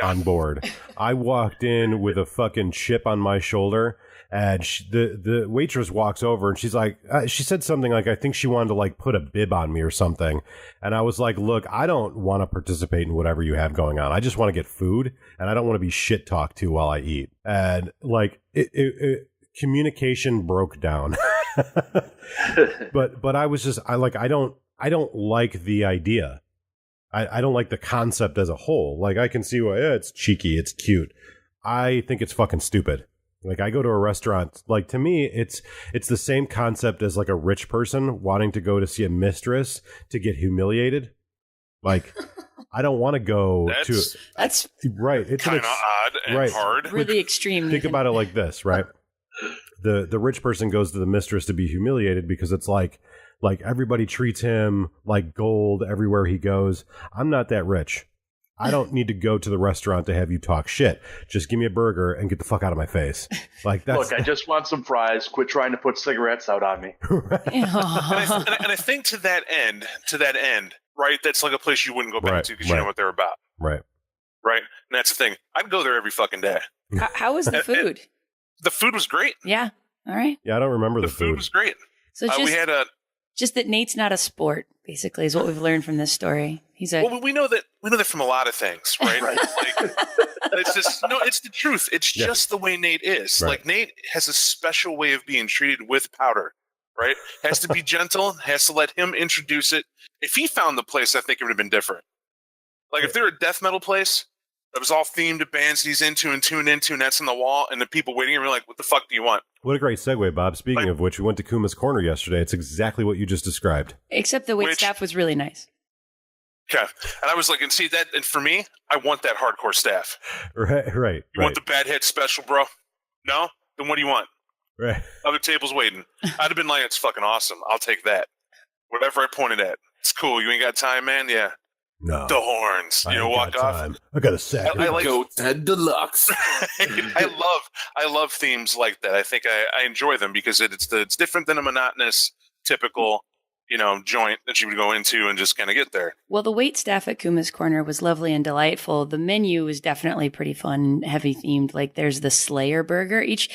on board. I walked in with a fucking chip on my shoulder, and the waitress walks over and she's like, she said something like, I think she wanted to like put a bib on me or something. And I was like, look, I don't want to participate in whatever you have going on. I just want to get food, and I don't want to be shit talked to while I eat. And like communication broke down. but I was just, I don't like the idea. I don't like the concept as a whole. Like I can see why it's cheeky, it's cute. I think it's fucking stupid. Like I go to a restaurant, like to me, it's the same concept as like a rich person wanting to go to see a mistress to get humiliated. Like I don't want to go that's right. It's kind of odd and hard. Really extreme. Think about it like this, right? The rich person goes to the mistress to be humiliated because it's like everybody treats him like gold everywhere he goes. I'm not that rich. I don't need to go to the restaurant to have you talk shit. Just give me a burger and get the fuck out of my face. Like that's. Look, I just want some fries. Quit trying to put cigarettes out on me. Right. and I think to that end, right? That's like a place you wouldn't go back to because you know what they're about. Right. Right. And that's the thing. I'd go there every fucking day. How was the food? The food was great. Yeah. All right. Yeah, I don't remember the food was great. So we had just that Nate's not a sport, basically, is what we've learned from this story. Well, we know that from a lot of things, right? Right. Like, it's just it's the truth. It's just the way Nate is. Right. Like Nate has a special way of being treated with powder, right? Has to be gentle. Has to let him introduce it. If he found the place, I think it would have been different. Like if they're a death metal place that was all themed to bands he's into and tuned into, and that's on the wall, and the people waiting and we're like, what the fuck do you want? What a great segue, Bob. Speaking of which, we went to Kuma's Corner yesterday. It's exactly what you just described. Except the wait staff was really nice. Okay. And I was like, and for me, I want that hardcore staff. Right. You want the bad head special, bro? No? Then what do you want? Right. Other tables waiting. I'd have been like, it's fucking awesome. I'll take that. Whatever I pointed at. It's cool. You ain't got time, man? Yeah. No. the horns. You know, walk off. Time. I got a sack. I like Goat Head Deluxe. I love themes like that. I think I enjoy them because it's different than a monotonous, typical, joint that you would go into and just kind of get there. Well, the wait staff at Kuma's Corner was lovely and delightful. The menu was definitely pretty fun, heavy themed. Like there's the Slayer Burger. Each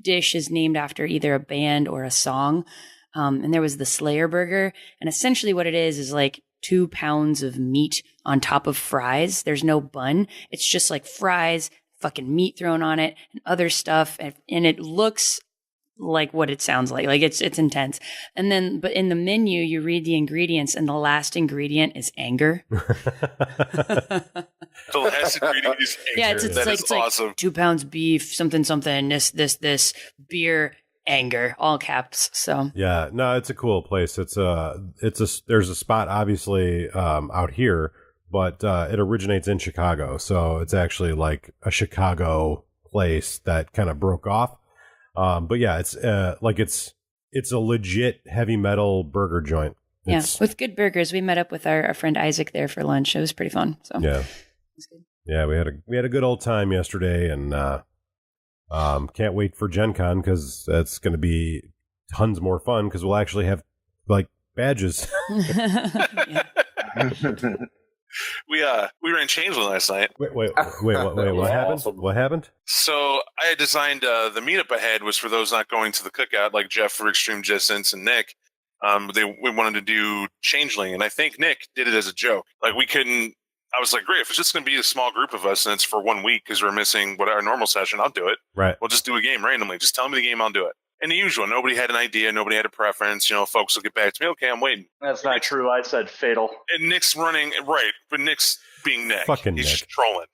dish is named after either a band or a song. And there was the Slayer Burger, and essentially what it is like 2 pounds of meat on top of fries. There's no bun. It's just like fries, fucking meat thrown on it, and other stuff, and it looks like what it sounds like. Like it's intense. And then, but in the menu, you read the ingredients, and the last ingredient is anger. The last ingredient is anger. Yeah, it's awesome. Like 2 pounds beef, something, this beer, anger, all caps. So yeah, no, it's a cool place. There's a spot obviously out here, but it originates in Chicago, so it's actually like a Chicago place that kind of broke off. But yeah, it's a legit heavy metal burger joint. With good burgers. We met up with our friend Isaac there for lunch. It was pretty fun. So yeah, it was good. Yeah, we had a good old time yesterday, and can't wait for Gen Con because that's going to be tons more fun because we'll actually have like badges. We ran Changeling last night. Wait, what happened? Awesome. What happened? So I had designed the meetup ahead was for those not going to the cookout, like Jeff for Extreme Distance and Nick. We wanted to do Changeling, and I think Nick did it as a joke. Like we couldn't. I was like, great, if it's just going to be a small group of us and it's for 1 week because we're missing our normal session, I'll do it. Right. We'll just do a game randomly. Just tell me the game, I'll do it. And the usual, nobody had an idea, nobody had a preference. Folks will get back to me. Okay, I'm waiting. That's not true. I said Fatal. And Nick's running, right, but Nick's being Nick. Fucking He's Nick. just trolling.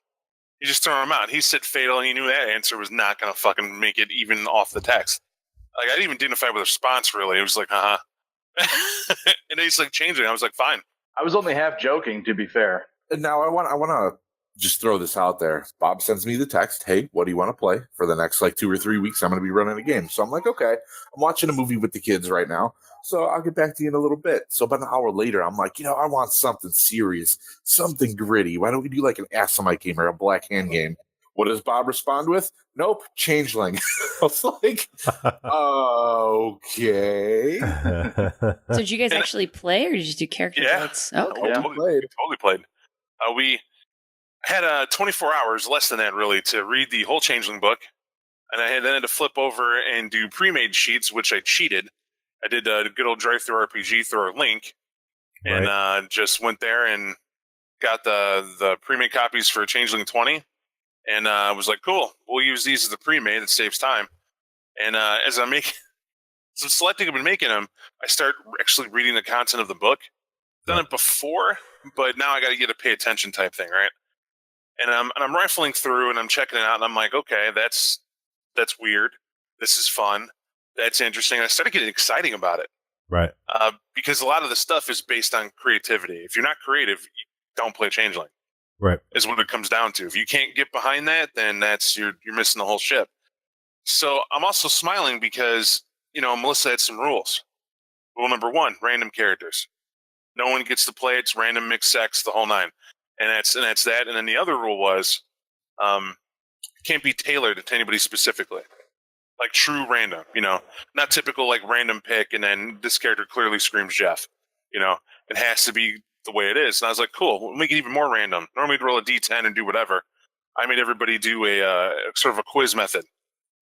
He's just throwing him out. He said Fatal, and he knew that answer was not going to fucking make it even off the text. Like, I didn't even identify with a response, really. It was like, and he's like, Changing. I was like, fine. I was only half joking, to be fair. And now I want to just throw this out there. Bob sends me the text, hey, what do you want to play for the next 2 or 3 weeks? I'm going to be running a game. So I'm like, okay, I'm watching a movie with the kids right now. So I'll get back to you in a little bit. So about an hour later, I'm like, I want something serious, something gritty. Why don't we do like an Assamite game or a Black Hand game? What does Bob respond with? Nope, Changeling. I was like, okay. So did you guys actually play, or did you just do character votes? Oh, okay. We totally played. We had 24 hours, less than that really, to read the whole Changeling book. And I then had to flip over and do pre-made sheets, which I cheated. I did a good old drive-through RPG through our link. And just went there and got the pre-made copies for Changeling 20. And I was like, cool, we'll use these as the pre-made. It saves time. And as I'm selecting them and making them, I start actually reading the content of the book. Done it before, but now I got to get a pay attention type thing, right? And I'm rifling through and I'm checking it out, and I'm like, okay, that's weird. This is fun. That's interesting. And I started getting exciting about it, Right. because a lot of the stuff is based on creativity. If you're not creative, you don't play Changeling. Right. Is what it comes down to. If you can't get behind that, then you're missing the whole ship. So I'm also smiling because Melissa had some rules. Rule number 1: random characters. No one gets to play. It's random, mixed sex, the whole nine. And that's that. And then the other rule was, can't be tailored to anybody specifically. Like true random, not typical like random pick. And then this character clearly screams Jeff, it has to be the way it is. And I was like, cool, we'll make it even more random. Normally we'd roll a D10 and do whatever. I made everybody do a sort of a quiz method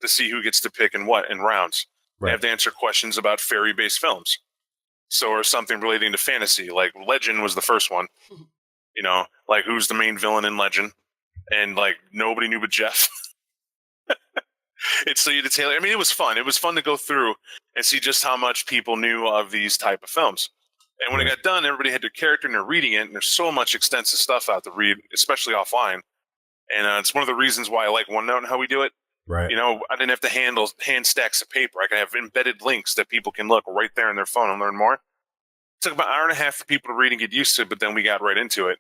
to see who gets to pick and what in rounds. Right. They have to answer questions about fairy-based films. So, or something relating to fantasy, like Legend was the first one. Like who's the main villain in Legend, and like nobody knew but Jeff. It's so you detail. I mean, it was fun. It was fun to go through and see just how much people knew of these type of films. And when it got done, everybody had their character and they're reading it, and there's so much extensive stuff out to read, especially offline. And it's one of the reasons why I like OneNote and how we do it. Right. I didn't have to hand stacks of paper. I can have embedded links that people can look right there on their phone and learn more. It took about an hour and a half for people to read and get used to it, but then we got right into it.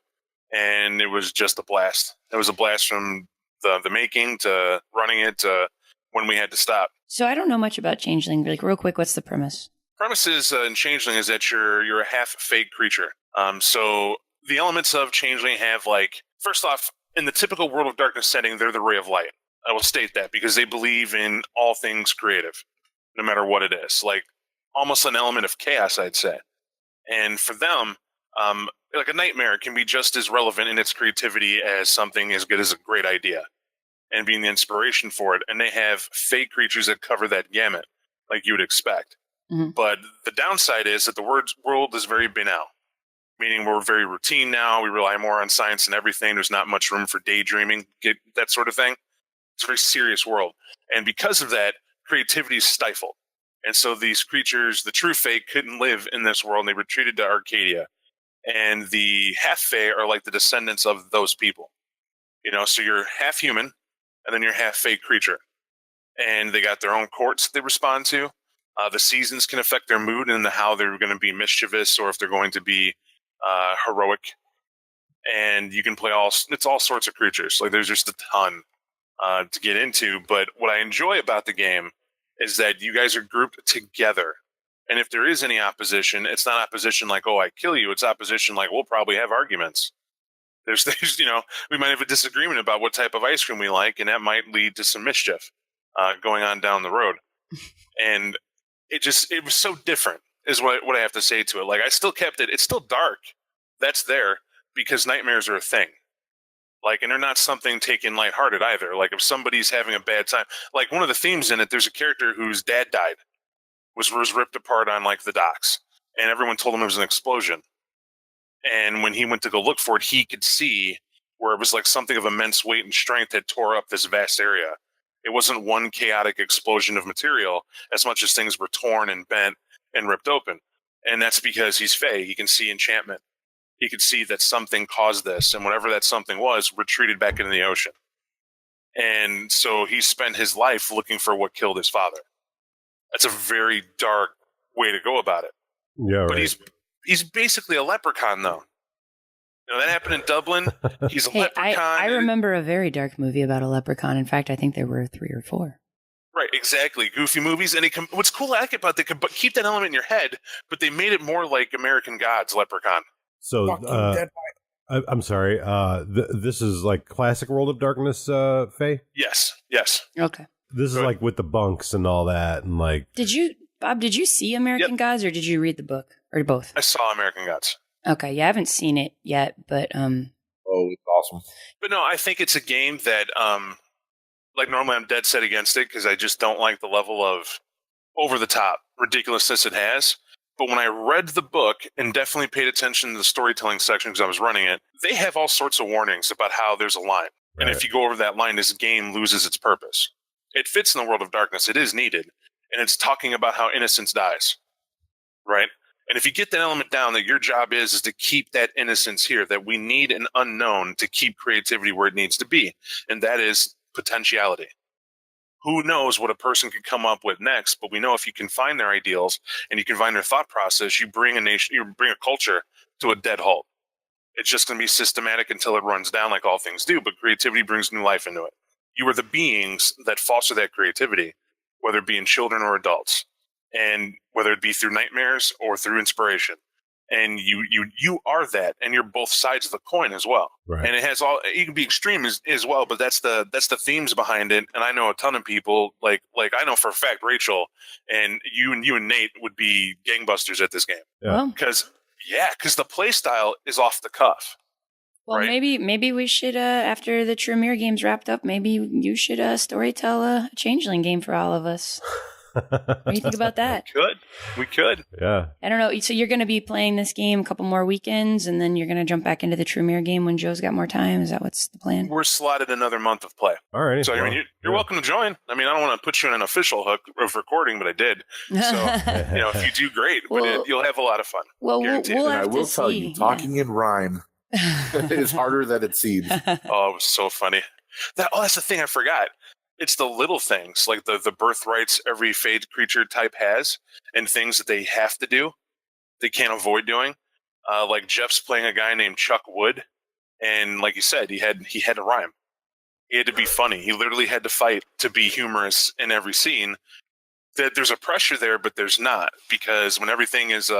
And it was just a blast. It was a blast from the making to running it to when we had to stop. So I don't know much about Changeling. Like real quick, what's the premise? Premise is in Changeling is that you're a half fake creature. So the elements of Changeling have, like, first off, in the typical World of Darkness setting, they're the ray of light. I will state that because they believe in all things creative, no matter what it is. Like, almost an element of chaos, I'd say. And for them, like a nightmare can be just as relevant in its creativity as something as good as a great idea and being the inspiration for it. And they have fake creatures that cover that gamut, like you would expect. Mhm. But the downside is that the world is very banal, meaning we're very routine now. We rely more on science and everything. There's not much room for daydreaming, that sort of thing. It's a very serious world. And because of that, creativity is stifled. And so these creatures, the true Fae, couldn't live in this world, and they retreated to Arcadia. And the half-Fae are like the descendants of those people. You know, so you're half human, and then you're half Fae creature. And they got their own courts they respond to. The seasons can affect their mood and how they're going to be mischievous or if they're going to be heroic. And you can play it's all sorts of creatures. Like, there's just a ton to get into. But what I enjoy about the game is that you guys are grouped together. And if there is any opposition, it's not opposition like, oh, I kill you. It's opposition like, we'll probably have arguments. There's, you know, we might have a disagreement about what type of ice cream we like, and that might lead to some mischief going on down the road. And it was so different is what I have to say to it. Like, I still kept it. It's still dark. That's there because nightmares are a thing. Like, and they're not something taken lighthearted either. Like, if somebody's having a bad time, like one of the themes in it, there's a character whose dad died, was ripped apart on like the docks, and everyone told him it was an explosion. And when he went to go look for it, he could see where it was like something of immense weight and strength had tore up this vast area. It wasn't one chaotic explosion of material as much as things were torn and bent and ripped open. And that's because he's Fae. He can see enchantment. He could see that something caused this, and whatever that something was, retreated back into the ocean. And so he spent his life looking for what killed his father. That's a very dark way to go about it. Yeah, But right. he's basically a leprechaun, though. You know, that happened in Dublin. He's a Hey, leprechaun. I remember a very dark movie about a leprechaun. In fact, I think there were 3 or 4. Right, exactly. Goofy movies. And what's cool I like about it, they could keep that element in your head, but they made it more like American Gods, Leprechaun. So, Fucking dead I'm sorry. This is like classic World of Darkness, Faye? Yes. Okay. This is Good. like with the bunks and all that, and like Bob, did you see American Yep. Gods or did you read the book? Or both? I saw American Gods. Okay, yeah, I haven't seen it yet, but Oh, it's awesome. But no, I think it's a game that, like, normally I'm dead set against it because I just don't like the level of over-the-top ridiculousness it has. But when I read the book and definitely paid attention to the storytelling section because I was running it, they have all sorts of warnings about how there's a line. And Right. if you go over that line, this game loses its purpose. It fits in the World of Darkness. It is needed. And it's talking about how innocence dies. Right? And if you get that element down, that your job is to keep that innocence here, that we need an unknown to keep creativity where it needs to be. And that is potentiality. Who knows what a person could come up with next, but we know if you can find their ideals and you can find their thought process, you bring a culture to a dead halt. It's just going to be systematic until it runs down like all things do, but creativity brings new life into it. You are the beings that foster that creativity, whether it be in children or adults, and whether it be through nightmares or through inspiration. And you are that, and you're both sides of the coin as well. Right. And it has all. You can be extreme as well, but that's the themes behind it. And I know a ton of people, like I know for a fact Rachel and you and Nate would be gangbusters at this game Yeah. well, because the play style is off the cuff. right? maybe we should after the Tremere game's wrapped up, maybe you should storytell a Changeling game for all of us. What do you think about that? We could. Yeah. I don't know. So you're going to be playing this game a couple more weekends, and then you're going to jump back into the Tremere game when Joe's got more time. Is that what's the plan? We're slotted another month of play. All right. So I mean, you're welcome to join. I mean, I don't want to put you in an official hook of recording, but I did. So if you do great, but Well- you'll have a lot of fun. Well, Guaranteed. we'll And have I will to tell see. you, talking in rhyme is harder than it seems. Oh, it was so funny. That's the thing I forgot. It's the little things, like the birthrights every fade creature type has, and things that they have to do, they can't avoid doing. Like Jeff's playing a guy named Chuck Wood, and like you said, he had to rhyme. He had to be funny. He literally had to fight to be humorous in every scene. That there's a pressure there, but there's not, because when everything is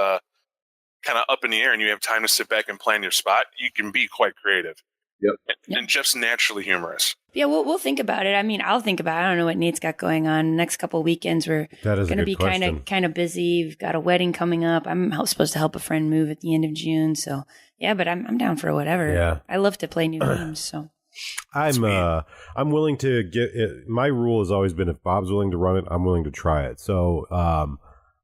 kind of up in the air and you have time to sit back and plan your spot, you can be quite creative. Yep. And Jeff's naturally humorous. Yeah, we'll think about it. I mean, I'll think about it. I don't know what Nate's got going on. Next couple of weekends, we're going to be kind of busy. We've got a wedding coming up. I'm supposed to help a friend move at the end of June. So, yeah, but I'm down for whatever. Yeah. I love to play new games. So I'm willing to get it. My rule has always been if Bob's willing to run it, I'm willing to try it. So,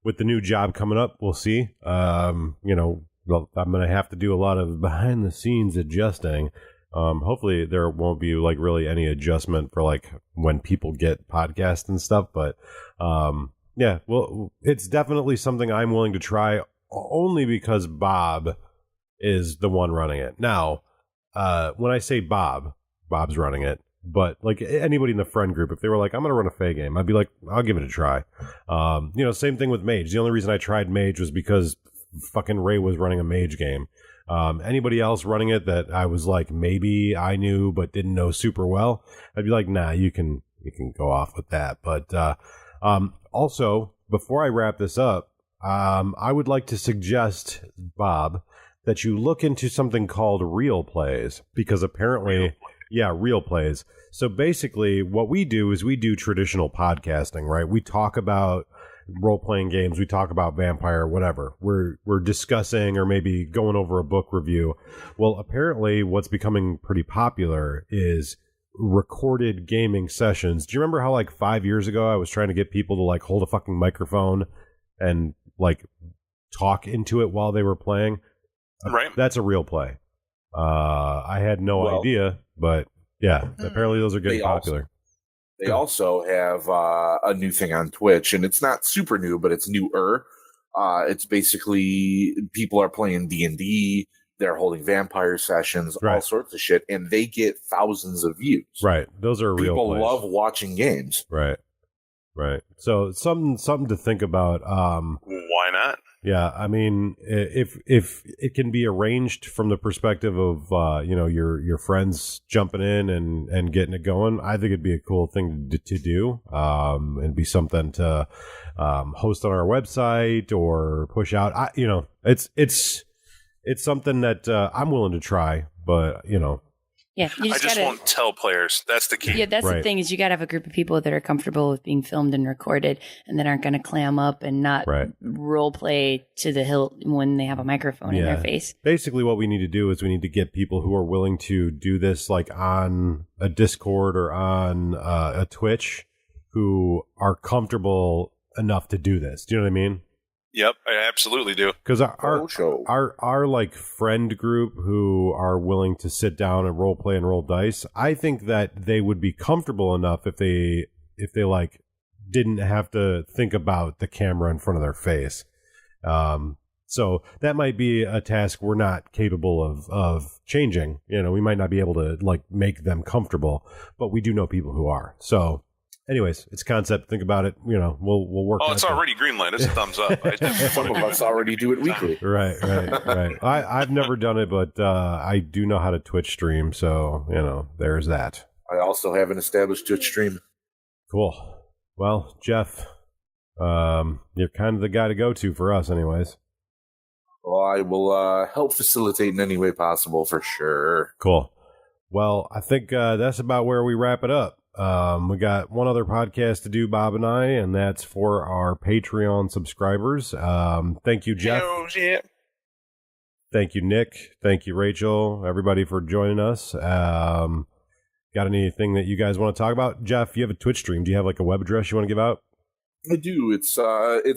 with the new job coming up, we'll see. Well, I'm going to have to do a lot of behind the scenes adjusting. Hopefully there won't be like really any adjustment for like when people get podcasts and stuff. But yeah, well, it's definitely something I'm willing to try only because Bob is the one running it. Now, when I say Bob's running it. But like anybody in the friend group, if they were like, I'm going to run a Fae game, I'd be like, I'll give it a try. Same thing with Mage. The only reason I tried Mage was because fucking Ray was running a Mage game. Anybody else running it that I was like, maybe I knew but didn't know super well, I'd be like, nah, you can go off with that. But also, before I wrap this up, I would like to suggest, Bob, that you look into something called real plays, because apparently, real plays. So basically, what we do is we do traditional podcasting, right? We talk about role-playing games, we talk about vampire, whatever. We're discussing or maybe going over a book review. Well, apparently what's becoming pretty popular is recorded gaming sessions. Do you remember how like 5 years ago I was trying to get people to like hold a fucking microphone and like talk into it while they were playing? Right. That's a real play. I had no idea, but yeah, apparently those are getting popular. They also have a new thing on Twitch, and it's not super new, but it's newer. It's basically people are playing D&D, they're holding vampire sessions, all sorts of shit, and they get thousands of views. Right. Those are real People plays. love watching games. Right. So something to think about. Why not? Yeah, I mean, if it can be arranged from the perspective of your friends jumping in and getting it going, I think it'd be a cool thing to do, and be something to host on our website or push out. It's something that I'm willing to try, but yeah, I just won't tell players. That's the key. Yeah, that's the thing is you got to have a group of people that are comfortable with being filmed and recorded and that aren't going to clam up and not role play to the hilt when they have a microphone in their face. Basically, what we need to do is we need to get people who are willing to do this like on a Discord or on a Twitch who are comfortable enough to do this. Do you know what I mean? Yep, I absolutely do. Because our like friend group who are willing to sit down and role play and roll dice, I think that they would be comfortable enough if they like didn't have to think about the camera in front of their face. So that might be a task we're not capable of changing. We might not be able to like make them comfortable, but we do know people who are. So. Anyways, it's concept. Think about it. We'll work. Oh, it's already greenlit. It's a thumbs up. Some of us already do it weekly. Right. I've never done it, but I do know how to Twitch stream. So there's that. I also have an established Twitch stream. Cool. Well, Jeff, you're kind of the guy to go to for us, anyways. Well, I will help facilitate in any way possible for sure. Cool. Well, I think that's about where we wrap it up. We got one other podcast to do, Bob and I, and that's for our Patreon subscribers. Thank you, Jeff. Yeah. Thank you, Nick. Thank you, Rachel. Everybody for joining us. Got anything that you guys want to talk about? Jeff, you have a Twitch stream. Do you have like a web address you want to give out? I do. It's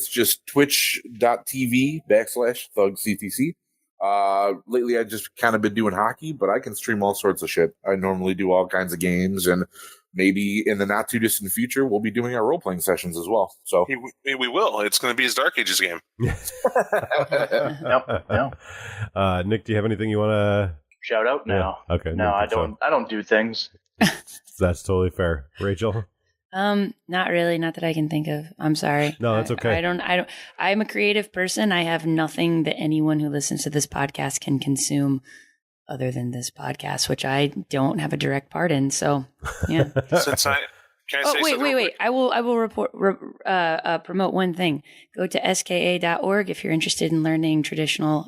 just twitch.tv/thugsctc. Lately I just kind of been doing hockey, but I can stream all sorts of shit. I normally do all kinds of games, and maybe in the not too distant future, we'll be doing our role playing sessions as well. So we will. It's going to be his Dark Ages game. No. Nick, do you have anything you want to shout out? No. Yeah. Okay. No, I don't. I don't do things. That's totally fair. Rachel? Not really. Not that I can think of. I'm sorry. No, that's okay. I don't. I'm a creative person. I have nothing that anyone who listens to this podcast can consume other than this podcast, which I don't have a direct part in. So, yeah. Can I Oh, say wait, something wait, real wait. I will promote one thing. Go to ska.org if you're interested in learning traditional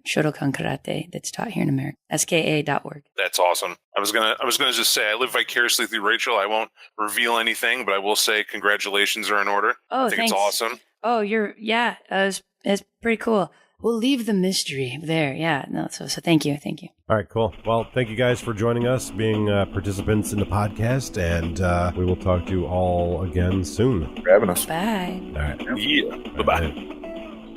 Shotokan karate that's taught here in America. ska.org. That's awesome. I was gonna just say I live vicariously through Rachel. I won't reveal anything, but I will say congratulations are in order. Oh, I think thanks. it's awesome. Oh, it's pretty cool. We'll leave the mystery there. Yeah, no, so thank you. All right, cool. Well, thank you guys for joining us, being participants in the podcast, and we will talk to you all again soon. For having us. Bye. All right. Yeah. All Bye-bye. right.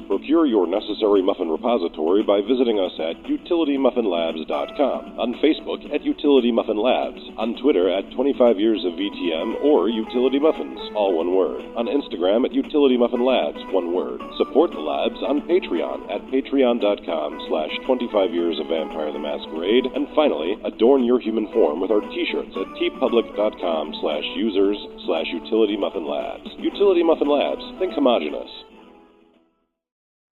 Procure your necessary muffin repository by visiting us at utilitymuffinlabs.com, on Facebook at Utility Muffin Labs, on Twitter at 25 Years of VTM or Utility Muffins, all one word, on Instagram at Utility Muffin Labs, one word. Support the labs on Patreon at patreon.com/25 Years of Vampire the Masquerade, and finally, adorn your human form with our t-shirts at tpublic.com/users/Utility Muffin Labs. Utility Muffin Labs, think homogenous.